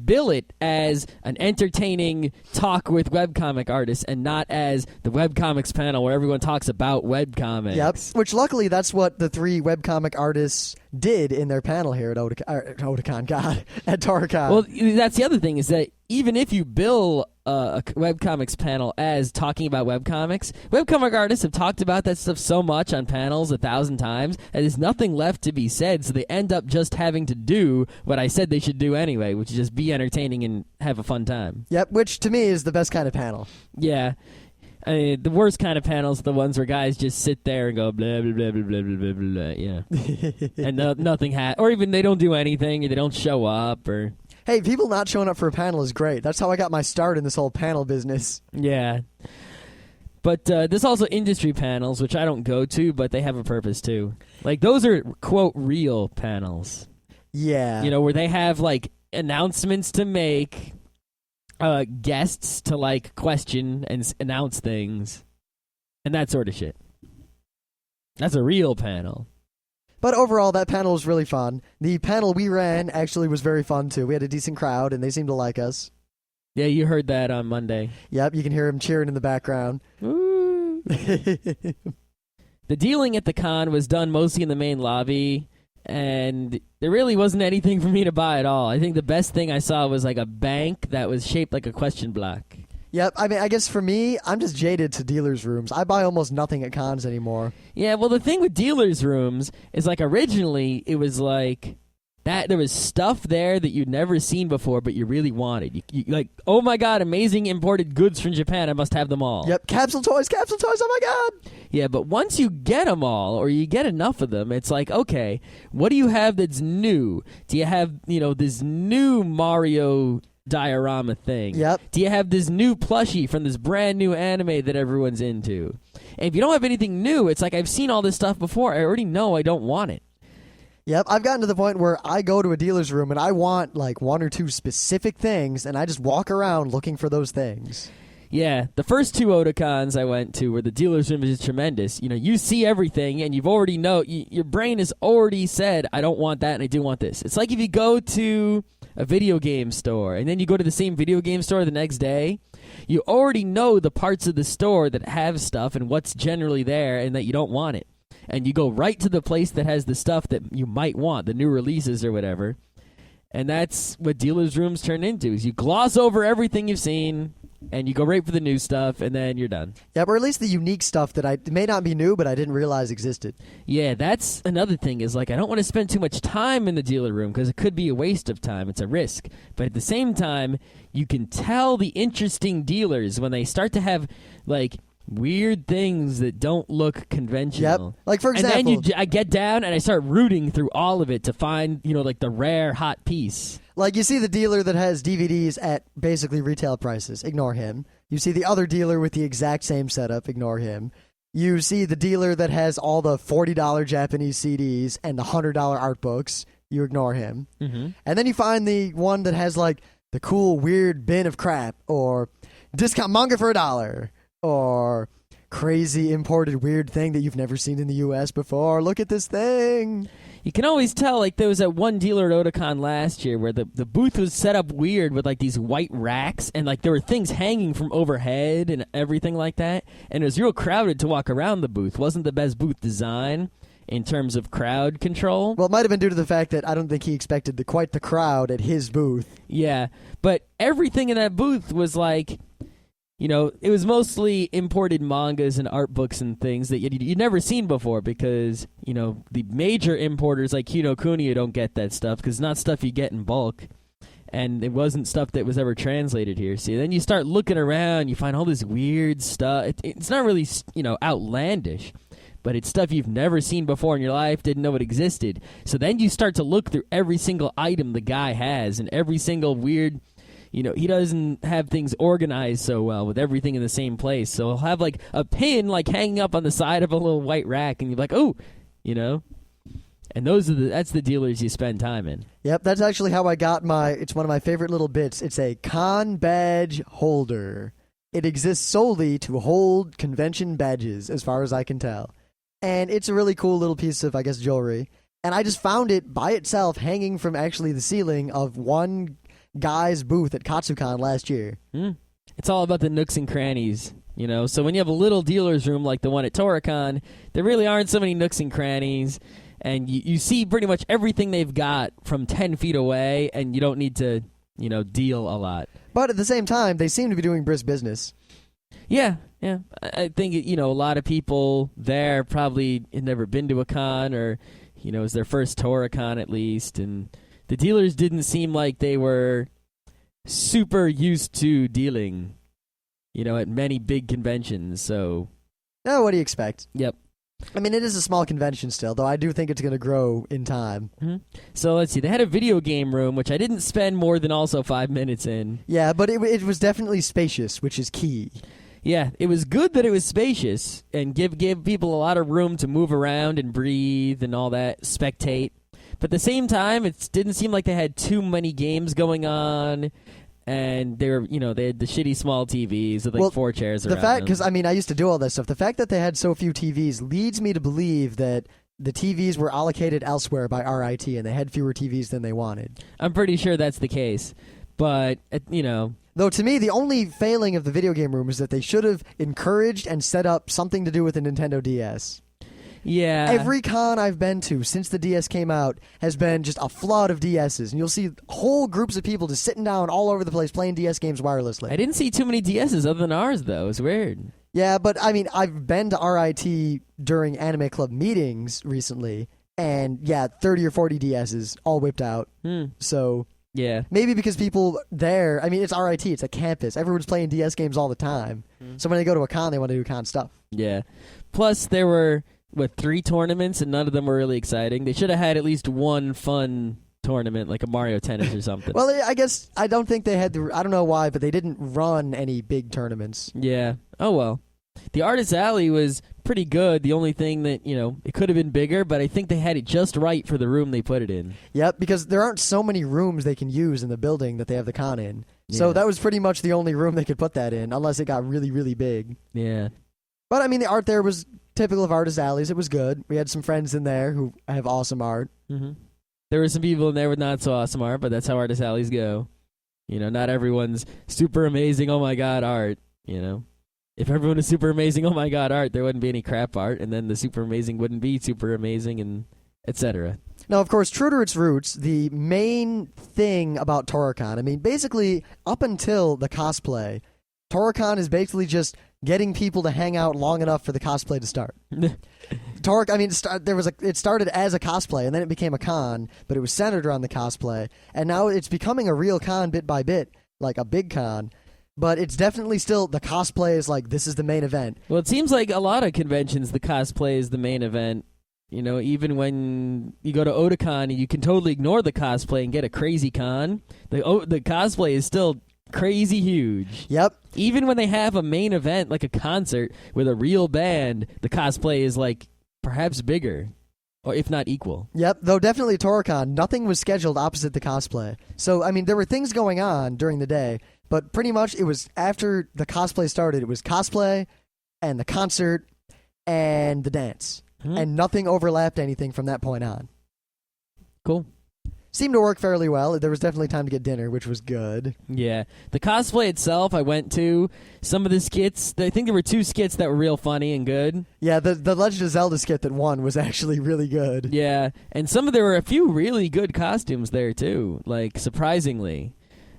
bill it as an entertaining talk with webcomic artists and not as the webcomics panel where everyone talks about webcomics. Yep, which luckily that's what the 3 webcomic artists did in their panel here at Otakon, at Tora-con. Well, that's the other thing is that even if you bill a webcomics panel as talking about webcomics, webcomic artists have talked about that stuff so much on panels 1,000 times that there's nothing left to be said, so they end up just having to do what I said they should do anyway, which is just be entertaining and have a fun time. Yep, which to me is the best kind of panel. Yeah. I mean, the worst kind of panels are the ones where guys just sit there and go blah, blah, blah, blah, blah, blah, blah, blah, yeah. And nothing or even they don't do anything, or they don't show up, or... Hey, people not showing up for a panel is great. That's how I got my start in this whole panel business. Yeah. But there's also industry panels, which I don't go to, but they have a purpose, too. Like, those are, quote, real panels. Yeah. Where they have, like, announcements to make, guests to, like, question and announce things, and that sort of shit. That's a real panel. But overall, that panel was really fun. The panel we ran actually was very fun, too. We had a decent crowd, and they seemed to like us. Yeah, you heard that on Monday. Yep, you can hear them cheering in the background. Ooh. The dealing at the con was done mostly in the main lobby, and there really wasn't anything for me to buy at all. I think the best thing I saw was like a bank that was shaped like a question block. Yep, I mean, I guess for me, I'm just jaded to dealers' rooms. I buy almost nothing at cons anymore. Yeah, well, the thing with dealers' rooms is, like, originally it was like that there was stuff there that you'd never seen before, but you really wanted. You like, oh my god, amazing imported goods from Japan. I must have them all. Yep, capsule toys. Oh my god. Yeah, but once you get them all, or you get enough of them, it's like, okay, what do you have that's new? Do you have, this new Mario diorama thing? Yep. Do you have this new plushie from this brand new anime that everyone's into? And if you don't have anything new, it's like, I've seen all this stuff before. I already know I don't want it. Yep, I've gotten to the point where I go to a dealer's room and I want like one or two specific things, and I just walk around looking for those things. Yeah, the first two Otakons I went to where the dealer's room is tremendous. You see everything, and you've already your brain has already said, I don't want that, and I do want this. It's like if you go to a video game store, and then you go to the same video game store the next day, you already know the parts of the store that have stuff and what's generally there and that you don't want it. And you go right to the place that has the stuff that you might want, the new releases or whatever. And that's what dealers' rooms turn into, is you gloss over everything you've seen, and you go right for the new stuff, and then you're done. Yeah, or at least the unique stuff that it may not be new, but I didn't realize existed. Yeah, that's another thing, is like, I don't want to spend too much time in the dealer room, because it could be a waste of time. It's a risk. But at the same time, you can tell the interesting dealers when they start to have, like, weird things that don't look conventional. Yep. Like, for example, and then I get down and I start rooting through all of it to find, like the rare hot piece. Like, you see the dealer that has DVDs at basically retail prices. Ignore him. You see the other dealer with the exact same setup. Ignore him. You see the dealer that has all the $40 Japanese CDs and the $100 art books. You ignore him. Mm-hmm. And then you find the one that has, like, the cool, weird bin of crap, or discount manga for $1. Or crazy imported weird thing that you've never seen in the U.S. before. Look at this thing. You can always tell, like, there was that one dealer at Otakon last year where the booth was set up weird with, like, these white racks, and, like, there were things hanging from overhead and everything like that, and it was real crowded to walk around the booth. Wasn't the best booth design in terms of crowd control. Well, it might have been due to the fact that I don't think he expected quite the crowd at his booth. Yeah, but everything in that booth was, like... it was mostly imported mangas and art books and things that you'd never seen before because, the major importers like Kinokuniya don't get that stuff because it's not stuff you get in bulk. And it wasn't stuff that was ever translated here. See, then you start looking around, you find all this weird stuff. It's not really, outlandish, but it's stuff you've never seen before in your life, didn't know it existed. So then you start to look through every single item the guy has and every single weird... he doesn't have things organized so well with everything in the same place. So he'll have, like, a pin, like, hanging up on the side of a little white rack, and you're like, oh, And that's the dealers you spend time in. Yep, that's actually how I got it's one of my favorite little bits. It's a con badge holder. It exists solely to hold convention badges, as far as I can tell. And it's a really cool little piece of, I guess, jewelry. And I just found it by itself hanging from actually the ceiling of one guy's booth at Katsucon last year. It's all about the nooks and crannies, So when you have a little dealer's room like the one at Tora-con, there really aren't so many nooks and crannies, and you see pretty much everything they've got from 10 feet away, and you don't need to, deal a lot. But at the same time, they seem to be doing brisk business. Yeah. I think, a lot of people there probably had never been to a con, or, it was their first Tora-con at least, and... The dealers didn't seem like they were super used to dealing, at many big conventions, so... Oh, what do you expect? Yep. I mean, it is a small convention still, though I do think it's going to grow in time. Mm-hmm. So, let's see. They had a video game room, which I didn't spend more than also 5 minutes in. Yeah, but it was definitely spacious, which is key. Yeah, it was good that it was spacious and give people a lot of room to move around and breathe and all that, spectate. But at the same time, it didn't seem like they had too many games going on, and they were, they had the shitty small TVs with like 4 chairs around them. Because, I used to do all that stuff. The fact that they had so few TVs leads me to believe that the TVs were allocated elsewhere by RIT, and they had fewer TVs than they wanted. I'm pretty sure that's the case, but, Though to me, the only failing of the video game room is that they should have encouraged and set up something to do with the Nintendo DS. Yeah. Every con I've been to since the DS came out has been just a flood of DSs, and you'll see whole groups of people just sitting down all over the place playing DS games wirelessly. I didn't see too many DSs other than ours, though. It's weird. Yeah, but I've been to RIT during Anime Club meetings recently, and 30 or 40 DSs all whipped out. So Yeah. maybe because people there, I mean, it's RIT, it's a campus. Everyone's playing DS games all the time. So when they go to a con, they want to do con stuff. Yeah. Plus, there were, 3 tournaments, and none of them were really exciting. They should have had at least one fun tournament, like a Mario Tennis or something. Well, I guess, I don't think they had, I don't know why, but they didn't run any big tournaments. Yeah. Oh, well. The Artist Alley was pretty good. The only thing that, it could have been bigger, but I think they had it just right for the room they put it in. Yep, because there aren't so many rooms they can use in the building that they have the con in. So Yeah. that was pretty much the only room they could put that in, unless it got really, really big. Yeah. But, I mean, the art there was typical of Artist Alleys. It was good. We had some friends in there who have awesome art. Mm-hmm. There were some people in there with not so awesome art, but that's how Artist Alleys go. Not everyone's super amazing, oh my god, art, If everyone is super amazing, oh my god, art, there wouldn't be any crap art, and then the super amazing wouldn't be super amazing, and etc. Now, of course, true to its roots, the main thing about Tora-con, I mean, basically, up until the cosplay, Tora-con is basically just getting people to hang out long enough for the cosplay to start. It started as a cosplay, and then it became a con, but it was centered around the cosplay, and now it's becoming a real con bit by bit, like a big con. But it's definitely still, the cosplay is like, this is the main event. Well, it seems like a lot of conventions, the cosplay is the main event. Even when you go to Otakon, you can totally ignore the cosplay and get a crazy con. The cosplay is still crazy huge. Yep. Even when they have a main event, like a concert with a real band, the cosplay is like perhaps bigger, or if not equal. Yep, though definitely Tora-con, nothing was scheduled opposite the cosplay. So, I mean, there were things going on during the day, but pretty much it was after the cosplay started, it was cosplay and the concert and the dance. And nothing overlapped anything from that point on. Cool. Seemed to work fairly well. There was definitely time to get dinner, which was good. Yeah. The cosplay itself, I went to some of the skits. I think there were 2 skits that were real funny and good. Yeah, the Legend of Zelda skit that won was actually really good. Yeah. And there were a few really good costumes there, too, like, surprisingly.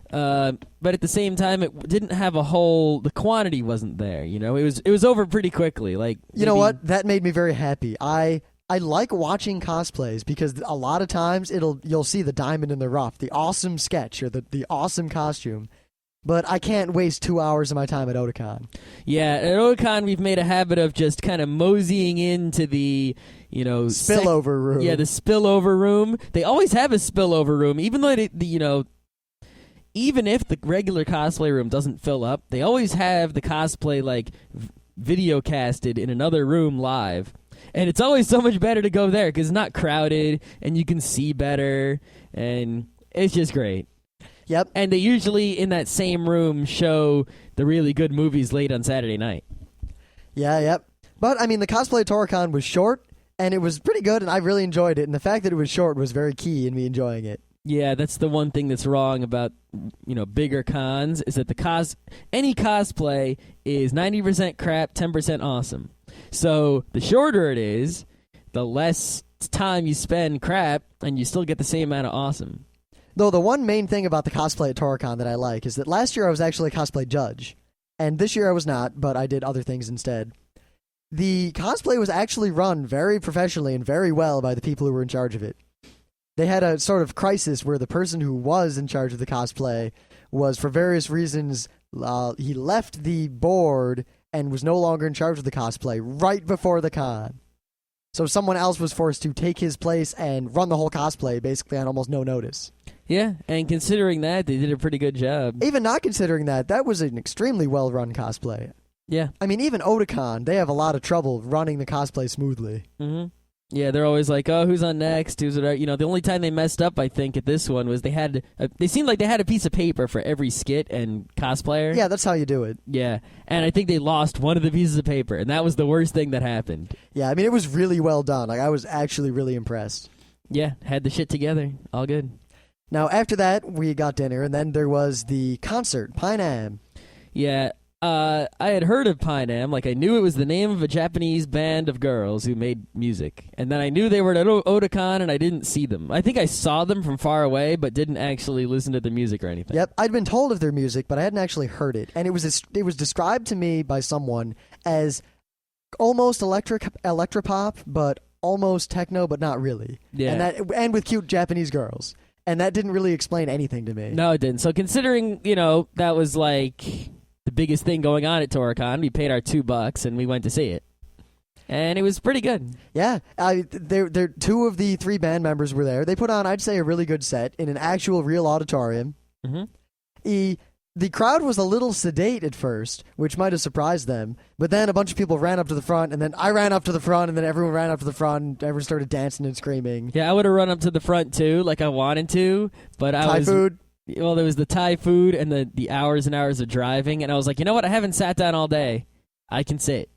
But at the same time, it didn't have the quantity wasn't there, It was over pretty quickly. Like, you know what? That made me very happy. I like watching cosplays because a lot of times you'll see the diamond in the rough, the awesome sketch or the awesome costume. But I can't waste 2 hours of my time at Otakon. Yeah, at Otakon we've made a habit of just kind of moseying into the, spillover room. Yeah, the spillover room. They always have a spillover room, even though even if the regular cosplay room doesn't fill up, they always have the cosplay like video casted in another room live. And it's always so much better to go there because it's not crowded and you can see better, and it's just great. Yep. And they usually, in that same room, show the really good movies late on Saturday night. Yeah, yep. But, I mean, the cosplay Tora-con was short, and it was pretty good, and I really enjoyed it. And the fact that it was short was very key in me enjoying it. Yeah, that's the one thing that's wrong about, bigger cons, is that any cosplay is 90% crap, 10% awesome. So the shorter it is, the less time you spend crap, and you still get the same amount of awesome. Though the one main thing about the cosplay at Tora-con that I like is that last year I was actually a cosplay judge, and this year I was not, but I did other things instead. The cosplay was actually run very professionally and very well by the people who were in charge of it. They had a sort of crisis where the person who was in charge of the cosplay was, for various reasons, he left the board and was no longer in charge of the cosplay right before the con. So someone else was forced to take his place and run the whole cosplay basically on almost no notice. Yeah, and considering that, they did a pretty good job. Even not considering that was an extremely well-run cosplay. Yeah. I mean, even Otakon, they have a lot of trouble running the cosplay smoothly. Mm-hmm. Yeah, they're always like, oh, who's on next? Who's the only time they messed up, I think, at this one was they seemed like they had a piece of paper for every skit and cosplayer. Yeah, that's how you do it. Yeah, and I think they lost one of the pieces of paper, and that was the worst thing that happened. Yeah, I mean, it was really well done. Like, I was actually really impressed. Yeah, had the shit together. All good. Now, after that, we got dinner, and then there was the concert, Pine Am. Yeah, I had heard of Pine Am. Like, I knew it was the name of a Japanese band of girls who made music. And then I knew they were at Otakon, and I didn't see them. I think I saw them from far away, but didn't actually listen to their music or anything. Yep, I'd been told of their music, but I hadn't actually heard it. And it was described to me by someone as almost electropop, but almost techno, but not really. Yeah. And with cute Japanese girls. And that didn't really explain anything to me. No, it didn't. So considering, that was like the biggest thing going on at Tora-con, we paid our $2 and we went to see it. And it was pretty good. Yeah. They're 2 of the 3 band members were there. They put on, I'd say, a really good set in an actual real auditorium. Mm-hmm. The crowd was a little sedate at first, which might have surprised them. But then a bunch of people ran up to the front, and then I ran up to the front, and then everyone ran up to the front, and everyone started dancing and screaming. Yeah, I would have run up to the front too, like I wanted to, but Thai food? Well, there was the Thai food and the hours and hours of driving, and I was like, you know what? I haven't sat down all day. I can sit.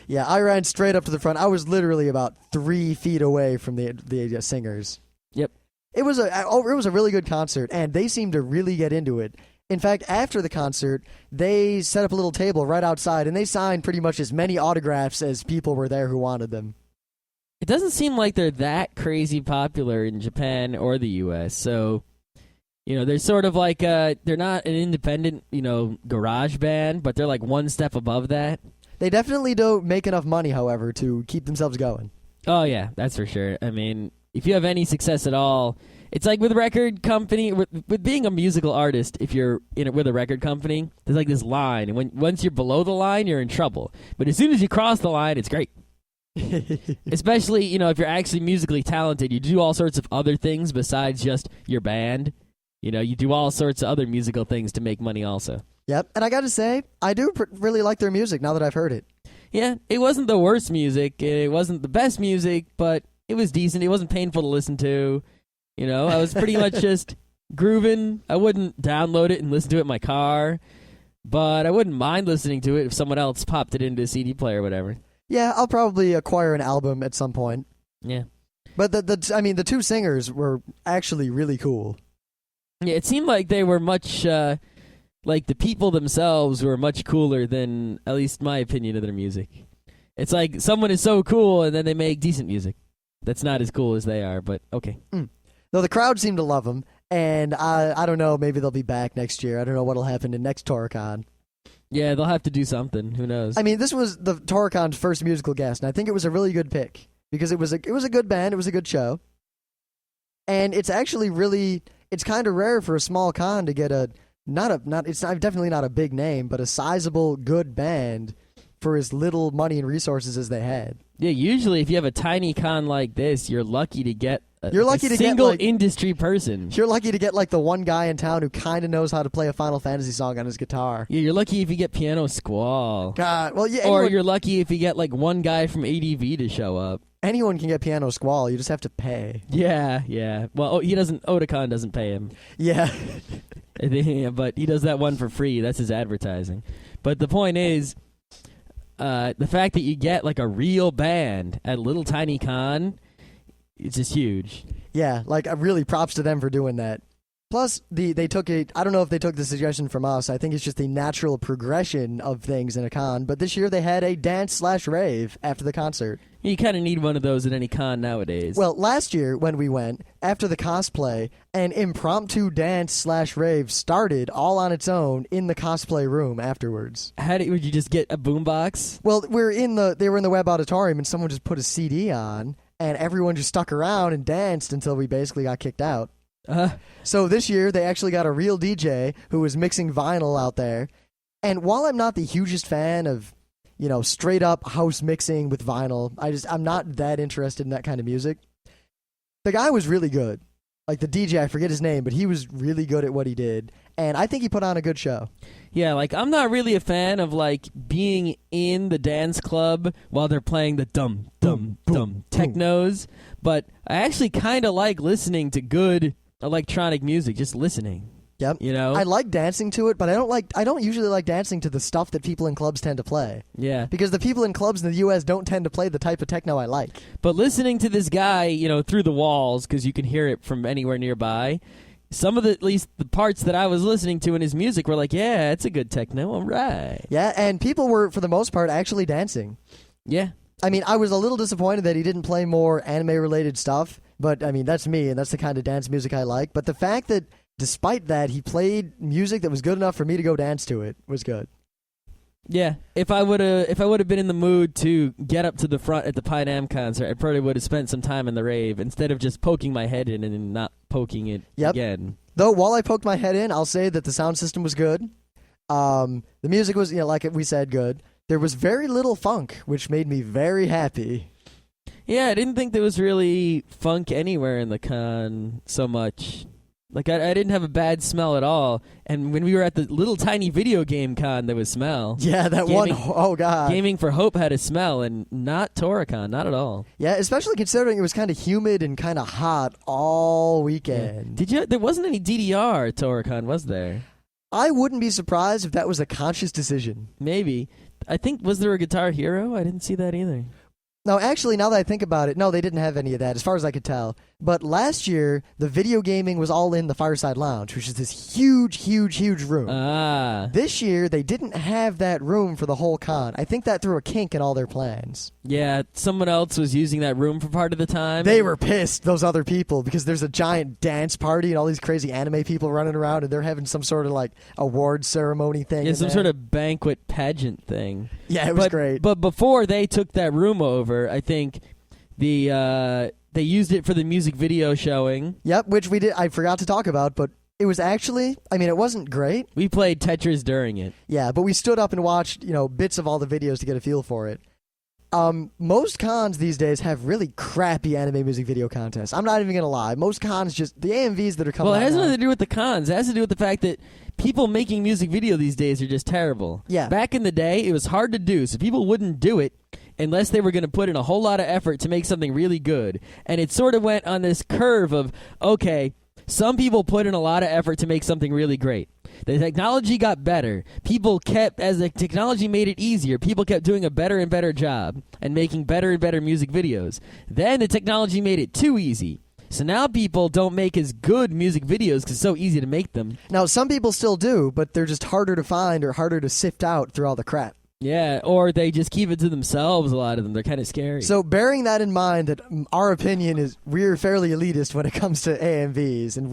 Yeah, I ran straight up to the front. I was literally about 3 feet away from the singers. Yep. It was a really good concert, and they seemed to really get into it. In fact, after the concert, they set up a little table right outside, and they signed pretty much as many autographs as people were there who wanted them. It doesn't seem like they're that crazy popular in Japan or the U.S., so, they're sort of like, they're not an independent, garage band, but they're like one step above that. They definitely don't make enough money, however, to keep themselves going. Oh, yeah, that's for sure. I mean, if you have any success at all, it's like with a record company, with being a musical artist, if you're in it with a record company, there's like this line, and once you're below the line, you're in trouble. But as soon as you cross the line, it's great. Especially, if you're actually musically talented, you do all sorts of other things besides just your band. You do all sorts of other musical things to make money also. Yep, and I got to say, I do really like their music now that I've heard it. Yeah, it wasn't the worst music, it wasn't the best music, but it was decent. It wasn't painful to listen to. I was pretty much just grooving. I wouldn't download it and listen to it in my car, but I wouldn't mind listening to it if someone else popped it into a CD player or whatever. Yeah, I'll probably acquire an album at some point. Yeah. But the 2 singers were actually really cool. Yeah, it seemed like they were much, like the people themselves were much cooler than, at least my opinion of their music. It's like someone is so cool and then they make decent music. That's not as cool as they are, but okay. Though the crowd seemed to love them, and I don't know, maybe they'll be back next year. I don't know what'll happen in next Tora-con. Yeah, they'll have to do something. Who knows? I mean, this was the Tora-con's first musical guest, and I think it was a really good pick because it was a good band, it was a good show, and it's actually it's kind of rare for a small con to get it's definitely not a big name, but a sizable good band for as little money and resources as they had. Yeah, usually if you have a tiny con like this, you're lucky to get a single industry person. You're lucky to get like the one guy in town who kind of knows how to play a Final Fantasy song on his guitar. Yeah, you're lucky if you get Piano Squall. God, well, yeah. Or you're lucky if you get like one guy from ADV to show up. Anyone can get Piano Squall. You just have to pay. Yeah. Well, Otakon doesn't pay him. Yeah. Yeah, but he does that one for free. That's his advertising. But the point is, the fact that you get like a real band at a little tiny con, it's just huge. Yeah, like really props to them for doing that. Plus, they took it. I don't know if they took the suggestion from us. I think it's just the natural progression of things in a con. But this year they had a dance/rave after the concert. You kind of need one of those at any con nowadays. Well, last year when we went, after the cosplay, an impromptu dance/rave started all on its own in the cosplay room afterwards. Would you just get a boombox? Well, they were in the web auditorium, and someone just put a CD on, and everyone just stuck around and danced until we basically got kicked out. So this year they actually got a real DJ who was mixing vinyl out there. And while I'm not the hugest fan of, straight up house mixing with vinyl, I'm not that interested in that kind of music. The guy was really good. Like the DJ, I forget his name, but he was really good at what he did. And I think he put on a good show. Yeah, like I'm not really a fan of like being in the dance club while they're playing the dum technos, but I actually kind of like listening to good electronic music, just listening. Yep. I like dancing to it, but I don't usually like dancing to the stuff that people in clubs tend to play. Yeah. Because the people in clubs in the US don't tend to play the type of techno I like. But listening to this guy, through the walls, because you can hear it from anywhere nearby, at least the parts that I was listening to in his music were like, yeah, it's a good techno, all right. Yeah, and people were, for the most part, actually dancing. Yeah. I mean, I was a little disappointed that he didn't play more anime-related stuff, but, I mean, that's me, and that's the kind of dance music I like. But the fact that, despite that, he played music that was good enough for me to go dance to it was good. Yeah, if I would have been in the mood to get up to the front at the Pine Am concert, I probably would have spent some time in the rave instead of just poking my head in and not poking it again. Though while I poked my head in, I'll say that the sound system was good. The music was, like we said, good. There was very little funk, which made me very happy. Yeah, I didn't think there was really funk anywhere in the con so much. Like, I didn't have a bad smell at all. And when we were at the little tiny video game con, there was smell. Yeah, oh, God. Gaming for Hope had a smell, and not Tora-con, not at all. Yeah, especially considering it was kind of humid and kind of hot all weekend. Yeah. There wasn't any DDR at Tora-con, was there? I wouldn't be surprised if that was a conscious decision. Maybe. I think, was there a Guitar Hero? I didn't see that either. No, actually, now that I think about it, no, they didn't have any of that, as far as I could tell. But last year, the video gaming was all in the Fireside Lounge, which is this huge, huge, huge room. This year, they didn't have that room for the whole con. I think that threw a kink in all their plans. Yeah, someone else was using that room for part of the time. They were pissed, those other people, because there's a giant dance party and all these crazy anime people running around, and they're having some sort of, award ceremony thing. Yeah, some sort of banquet pageant thing. Yeah, it was great. But before they took that room over, I think they used it for the music video showing. Yep, which we did. I forgot to talk about, but it was actually, it wasn't great. We played Tetris during it. Yeah, but we stood up and watched, bits of all the videos to get a feel for it. Most cons these days have really crappy anime music video contests. I'm not even going to lie. Most cons just, the AMVs that are coming out. Well, it has nothing to do with the cons. It has to do with the fact that people making music video these days are just terrible. Yeah. Back in the day, it was hard to do, so people wouldn't do it unless they were going to put in a whole lot of effort to make something really good. And it sort of went on this curve of, okay, some people put in a lot of effort to make something really great. The technology got better. As the technology made it easier, people kept doing a better and better job and making better and better music videos. Then the technology made it too easy. So now people don't make as good music videos because it's so easy to make them. Now, some people still do, but they're just harder to find or harder to sift out through all the crap. Yeah, or they just keep it to themselves, a lot of them. They're kind of scary. So bearing that in mind, that our opinion is we're fairly elitist when it comes to AMVs, and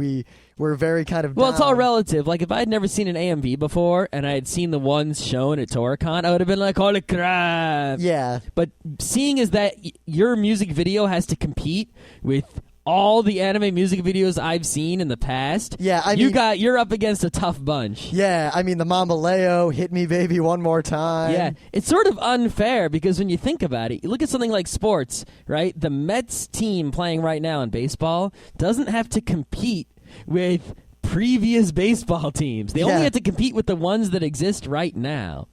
we're very kind of Well, it's all relative. Like, if I had never seen an AMV before, and I had seen the ones shown at Tora-con, I would have been like, holy crap! Yeah. But seeing is that your music video has to compete with all the anime music videos I've seen in the past. Yeah, you're up against a tough bunch. Yeah, the Mama Leo, Hit Me Baby One More Time. Yeah, it's sort of unfair because when you think about it, you look at something like sports, right? The Mets team playing right now in baseball doesn't have to compete with previous baseball teams. They only have to compete with the ones that exist right now.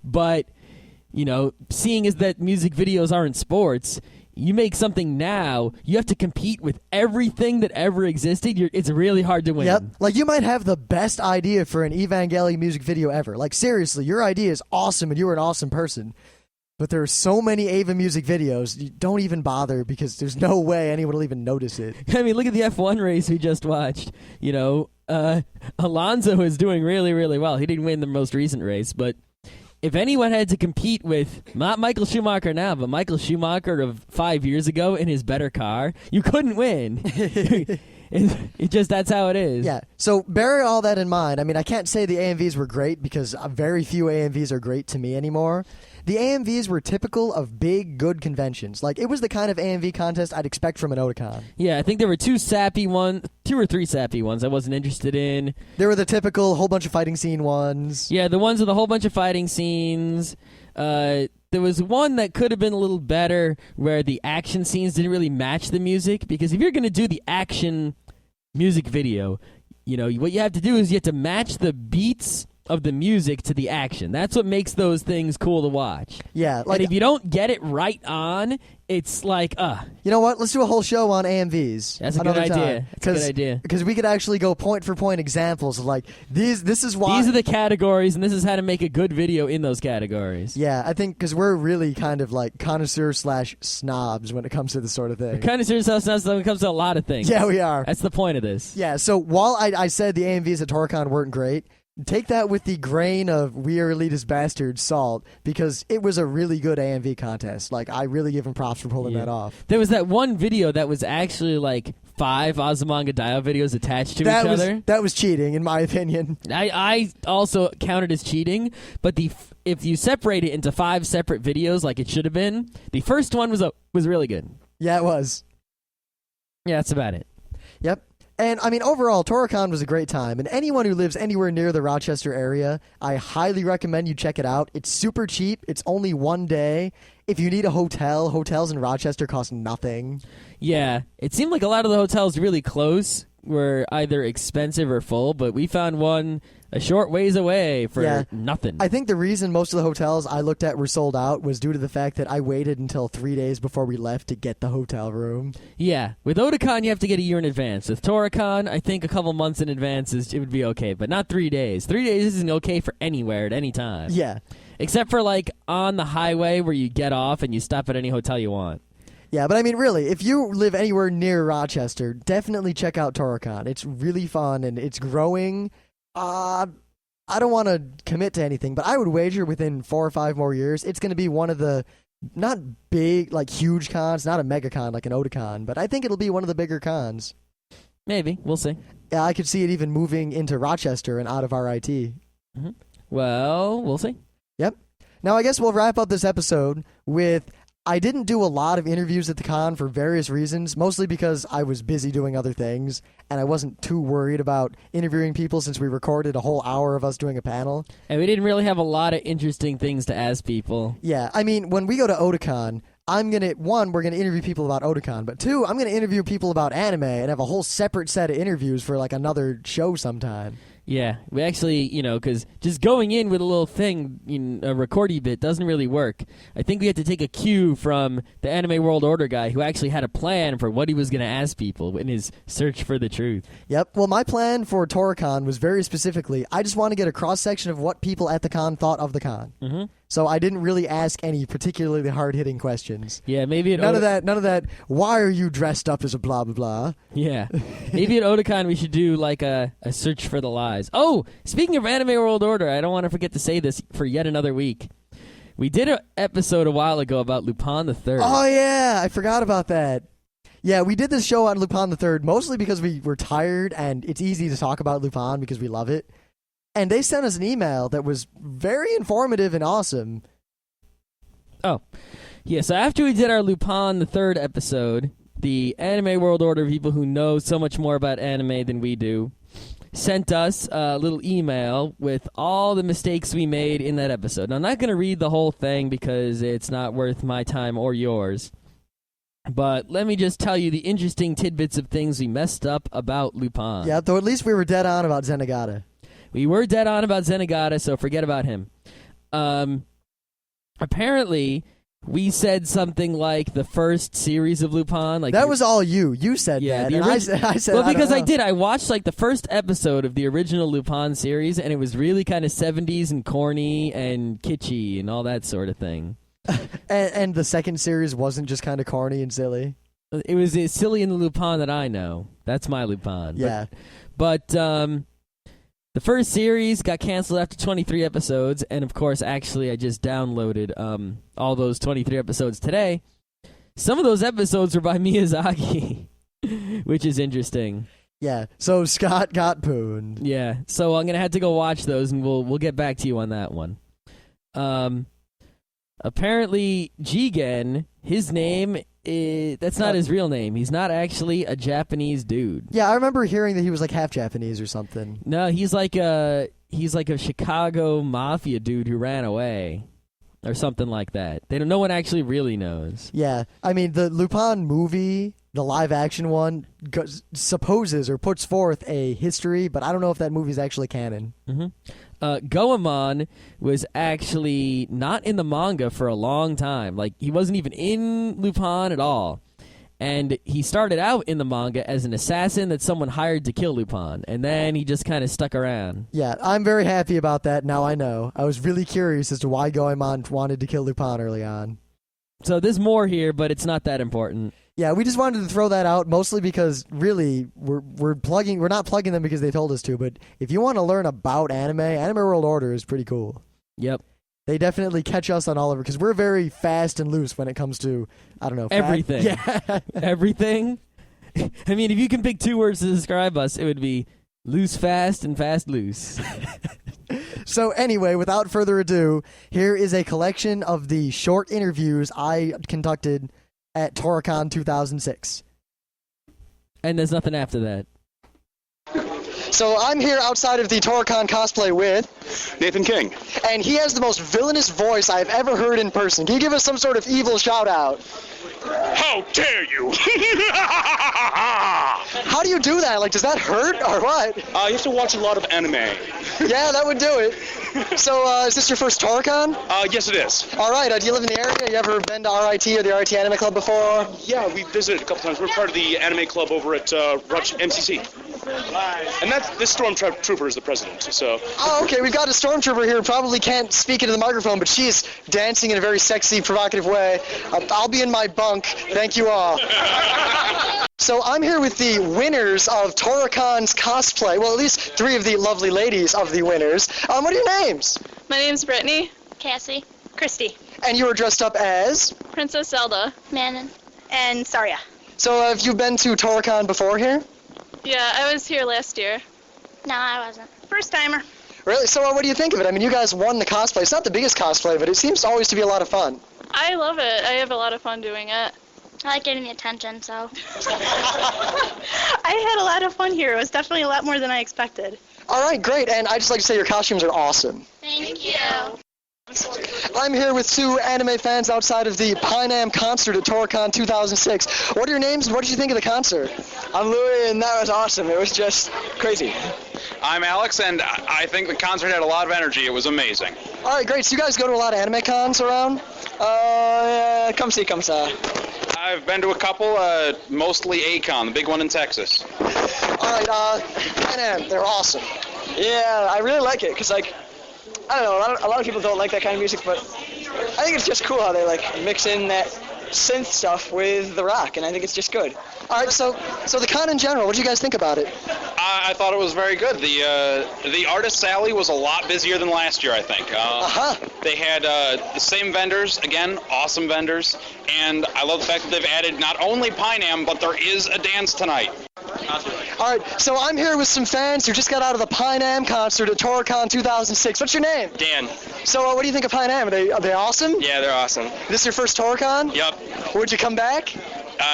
But, seeing as that music videos aren't sports, you make something now, you have to compete with everything that ever existed. It's really hard to win. Yep. You might have the best idea for an Evangelion music video ever. Seriously, your idea is awesome and you're an awesome person. But there are so many Ava music videos, you don't even bother because there's no way anyone will even notice it. Look at the F1 race we just watched. Alonso is doing really, really well. He didn't win the most recent race, but if anyone had to compete with, not Michael Schumacher now, but Michael Schumacher of 5 years ago in his better car, you couldn't win. That's how it is. Yeah. So bearing all that in mind, I can't say the AMVs were great because very few AMVs are great to me anymore. The AMVs were typical of big, good conventions. It was the kind of AMV contest I'd expect from an Otakon. Yeah, I think there were two or three sappy ones I wasn't interested in. There were the typical whole bunch of fighting scene ones. Yeah, the ones with a whole bunch of fighting scenes. There was one that could have been a little better where the action scenes didn't really match the music, because if you're going to do the action music video, what you have to do is you have to match the beats of the music to the action. That's what makes those things cool to watch. Yeah. And if you don't get it right on, it's like, You know what? Let's do a whole show on AMVs. That's a good idea. That's a good idea. Because we could actually go point for point examples of this is why. These are the categories, and this is how to make a good video in those categories. Yeah, I think because we're really kind of connoisseur/snobs when it comes to this sort of thing. Connoisseur/snobs when it comes to a lot of things. Yeah, we are. That's the point of this. Yeah, so while I said the AMVs at Tora-con weren't great, take that with the grain of "We Are Elitist Bastards" salt, because it was a really good AMV contest. Like, I really give him props for pulling that off. There was that one video that was actually like 5 Azumanga Daioh videos attached to each other. That was cheating, in my opinion. I also counted as cheating, but if you separate it into 5 separate videos like it should have been, the first one was really good. Yeah, it was. Yeah, that's about it. Yep. And, I mean, overall, Tora-con was a great time. And anyone who lives anywhere near the Rochester area, I highly recommend you check it out. It's super cheap. It's only one day. If you need a hotel, hotels in Rochester cost nothing. Yeah, it seemed like a lot of the hotels really close were either expensive or full, but we found one a short ways away for nothing. I think the reason most of the hotels I looked at were sold out was due to the fact that I waited until 3 days before we left to get the hotel room. Yeah, with Otakon you have to get a year in advance. With Tora-con, I think a couple months in advance it would be okay, but not 3 days. 3 days isn't okay for anywhere at any time. Yeah. Except for like on the highway where you get off and you stop at any hotel you want. Yeah, but I mean, really, if you live anywhere near Rochester, definitely check out Tora-con. It's really fun, and it's growing. I don't want to commit to anything, but I would wager within 4 or 5 more years, it's going to be one of the, not big, like huge cons, not a mega con like an Otakon, but I think it'll be one of the bigger cons. Maybe. We'll see. Yeah, I could see it even moving into Rochester and out of RIT. Mm-hmm. Well, we'll see. Yep. Now, I guess we'll wrap up this episode with... I didn't do a lot of interviews at the con for various reasons, mostly because I was busy doing other things, and I wasn't too worried about interviewing people since we recorded a whole hour of us doing a panel. And we didn't really have a lot of interesting things to ask people. Yeah, I mean, when we go to Otakon, we're gonna interview people about Otakon, but 2, I'm gonna interview people about anime and have a whole separate set of interviews for like another show sometime. Yeah, we actually, because just going in with a little thing, a recordy bit, doesn't really work. I think we had to take a cue from the Anime World Order guy who actually had a plan for what he was going to ask people in his search for the truth. Yep, well, my plan for Tora-con was very specifically, I just want to get a cross-section of what people at the con thought of the con. Mm-hmm. So I didn't really ask any particularly hard-hitting questions. Yeah, maybe none of that. Why are you dressed up as a blah blah blah? Yeah, maybe at Otakon we should do like a search for the lies. Oh, speaking of Anime World Order, I don't want to forget to say this for yet another week. We did an episode a while ago about Lupin the Third. Oh yeah, I forgot about that. Yeah, we did this show on Lupin the Third mostly because we were tired and it's easy to talk about Lupin because we love it. And they sent us an email that was very informative and awesome. Oh, yeah, so after we did our Lupin the Third episode, the Anime World Order people who know so much more about anime than we do sent us a little email with all the mistakes we made in that episode. Now, I'm not going to read the whole thing because it's not worth my time or yours. But let me just tell you the interesting tidbits of things we messed up about Lupin. Yeah, though at least we were dead on about Zenigata. We were dead on about Zenigata, so forget about him. Apparently, we said something like the first series of Lupin. Like that was all you. You said that. And I said, well, because I did. I watched like the first episode of the original Lupin series, and it was really kind of 70s and corny and kitschy and all that sort of thing. and the second series wasn't just kind of corny and silly? It was silly in the Lupin that I know. That's my Lupin. Yeah. But the first series got canceled after 23 episodes, and of course, actually, I just downloaded all those 23 episodes today. Some of those episodes were by Miyazaki, which is interesting. Yeah, so Scott got pooned. Yeah, so I'm going to have to go watch those, and we'll get back to you on that one. Apparently, Jigen, his name, that's not his real name. He's not actually a Japanese dude. Yeah, I remember hearing that he was like half Japanese or something. No, he's like a Chicago mafia dude who ran away, or something like that. No one actually really knows. Yeah, I mean the Lupin movie, the live action one, supposes or puts forth a history, but I don't know if that movie's actually canon. Mm-hmm. Goemon was actually not in the manga for a long time. Like, he wasn't even in Lupin at all. And he started out in the manga as an assassin that someone hired to kill Lupin. And then he just kind of stuck around. Yeah, I'm very happy about that. Now I know. I was really curious as to why Goemon wanted to kill Lupin early on. So there's more here, but it's not that important. Yeah, we just wanted to throw that out, mostly because really we're not plugging them because they told us to, but if you want to learn about Anime World Order is pretty cool. Yep. They definitely catch us on all of it because we're very fast and loose when it comes to, I don't know, everything. Yeah. Everything. I mean, if you can pick 2 words to describe us, it would be loose fast and fast loose. So anyway, without further ado, here is a collection of the short interviews I conducted at Tora-con 2006. And there's nothing after that. So I'm here outside of the Tora-con cosplay with Nathan King. and he has the most villainous voice I've ever heard in person. Can you give us some sort of evil shout out? How dare you! How do you do that? Like, does that hurt or what? You have to watch a lot of anime. Yeah, that would do it. So, is this your first Tora-con? Yes, it is. All right. Do you live in the area? You ever been to RIT or the RIT Anime Club before? Yeah, we visited a couple times. We're part of the anime club over at MCC. And this Stormtrooper is the president, so... Oh, okay. We've got a stormtrooper here who probably can't speak into the microphone, but she's dancing in a very sexy, provocative way. I'll be in my bunk. Thank you all. So I'm here with the winners of Tora-con's cosplay. Well, at least 3 of the lovely ladies of the winners. What are your names? My name's Brittany. Cassie, Christy. And you were dressed up as? Princess Zelda. Manon. And Saria. So have you been to Tora-con before here? Yeah, I was here last year. No, I wasn't. First timer. Really? So what do you think of it? I mean, you guys won the cosplay. It's not the biggest cosplay, but it seems always to be a lot of fun. I love it. I have a lot of fun doing it. I like getting the attention, so. I had a lot of fun here. It was definitely a lot more than I expected. All right, great. And I'd just like to say your costumes are awesome. Thank you. I'm here with 2 anime fans outside of the Pine concert at Tora-con 2006. What are your names and what did you think of the concert? I'm Louis, and that was awesome. It was just crazy. I'm Alex, and I think the concert had a lot of energy. It was amazing. All right, great. So you guys go to a lot of anime cons around? Come see, come saw. I've been to a couple, mostly Otakon, the big one in Texas. All right, Pine, they're awesome. Yeah, I really like it, because, like, I don't know, a lot of people don't like that kind of music, but I think it's just cool how they, like, mix in that synth stuff with the rock, and I think it's just good. All right, so the con in general, what did you guys think about it? I thought it was very good. The artist alley was a lot busier than last year, I think. They had the same vendors, again, awesome vendors, and I love the fact that they've added not only Pine-Am, but there is a dance tonight. All right, so I'm here with some fans who just got out of the Pine-Am concert at Tora-con 2006. What's your name? Dan. So what do you think of Pine-Am? Are they awesome? Yeah, they're awesome. This your first Tora-con? Yep. Would you come back?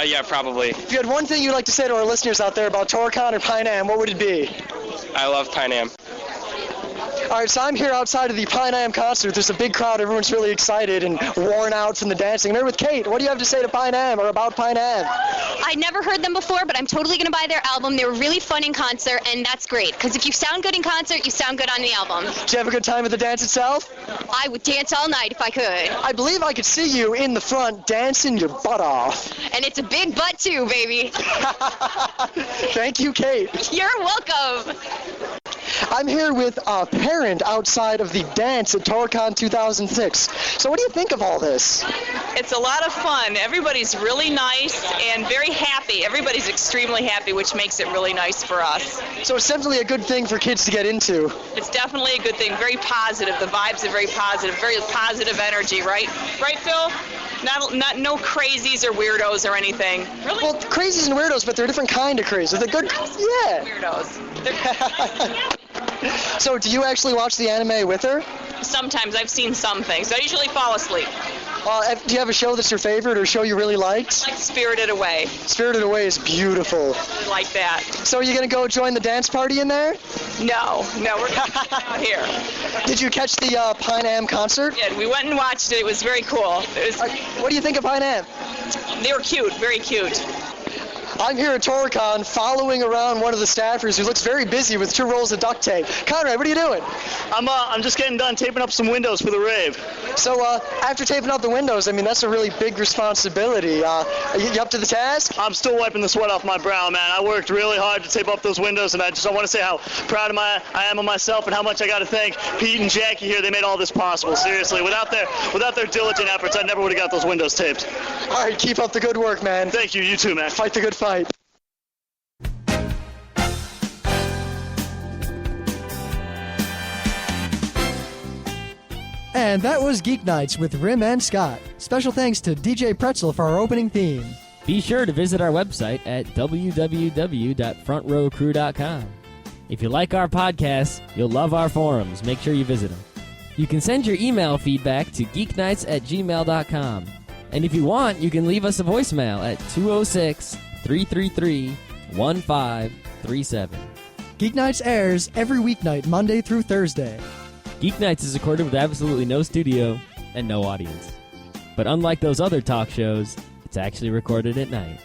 Yeah, probably. If you had one thing you'd like to say to our listeners out there about Tora-con or Pine-Am, what would it be? I love Pine-Am. All right, so I'm here outside of the Pine-Am concert. There's a big crowd. Everyone's really excited and worn out from the dancing. I'm here with Kate. What do you have to say to Pine-Am or about Pine-Am? I'd never heard them before, but I'm totally going to buy their album. They were really fun in concert, and that's great, because if you sound good in concert, you sound good on the album. Did you have a good time at the dance itself? I would dance all night if I could. I believe I could see you in the front dancing your butt off. And it's a big butt, too, baby. Thank you, Kate. You're welcome. I'm here with a parent outside of the dance at Tora-con 2006. So what do you think of all this? It's a lot of fun. Everybody's really nice and very happy. Everybody's extremely happy, which makes it really nice for us. So it's definitely a good thing for kids to get into. It's definitely a good thing. Very positive. The vibes are very positive energy, right? Right, Phil? Not no crazies or weirdos or anything. Really? Well, crazies and weirdos, but they're a different kind of crazy. They're good. Yeah. Weirdos. So do you actually watch the anime with her? Sometimes I've seen some things. I usually fall asleep. Do you have a show that's your favorite or a show you really liked? Like Spirited Away. Spirited Away is beautiful. Like that. So are you going to go join the dance party in there? No, we're out here. Did you catch the Pine-Am concert? Yeah, we went and watched it. It was very cool. What do you think of Pine-Am? They were cute, very cute. I'm here at Tora-con following around one of the staffers who looks very busy with 2 rolls of duct tape. Conrad, what are you doing? I'm just getting done taping up some windows for the rave. So after taping out the windows, I mean, that's a really big responsibility. Are you up to the task? I'm still wiping the sweat off my brow, man. I worked really hard to tape up those windows, and I want to say how proud I am of myself and how much I got to thank Pete and Jackie here. They made all this possible. Seriously, without their diligent efforts, I never would have got those windows taped. All right, keep up the good work, man. Thank you. You too, man. Fight the good fight. And that was Geeknights with Rim and Scott. Special thanks to DJ Pretzel for our opening theme. Be sure to visit our website at www.frontrowcrew.com. If you like our podcasts, you'll love our forums. Make sure you visit them. You can send your email feedback to geeknights@gmail.com. And if you want, you can leave us a voicemail at 206-333-1537. Geeknights airs every weeknight, Monday through Thursday. Geeknights is recorded with absolutely no studio and no audience. But unlike those other talk shows, it's actually recorded at night.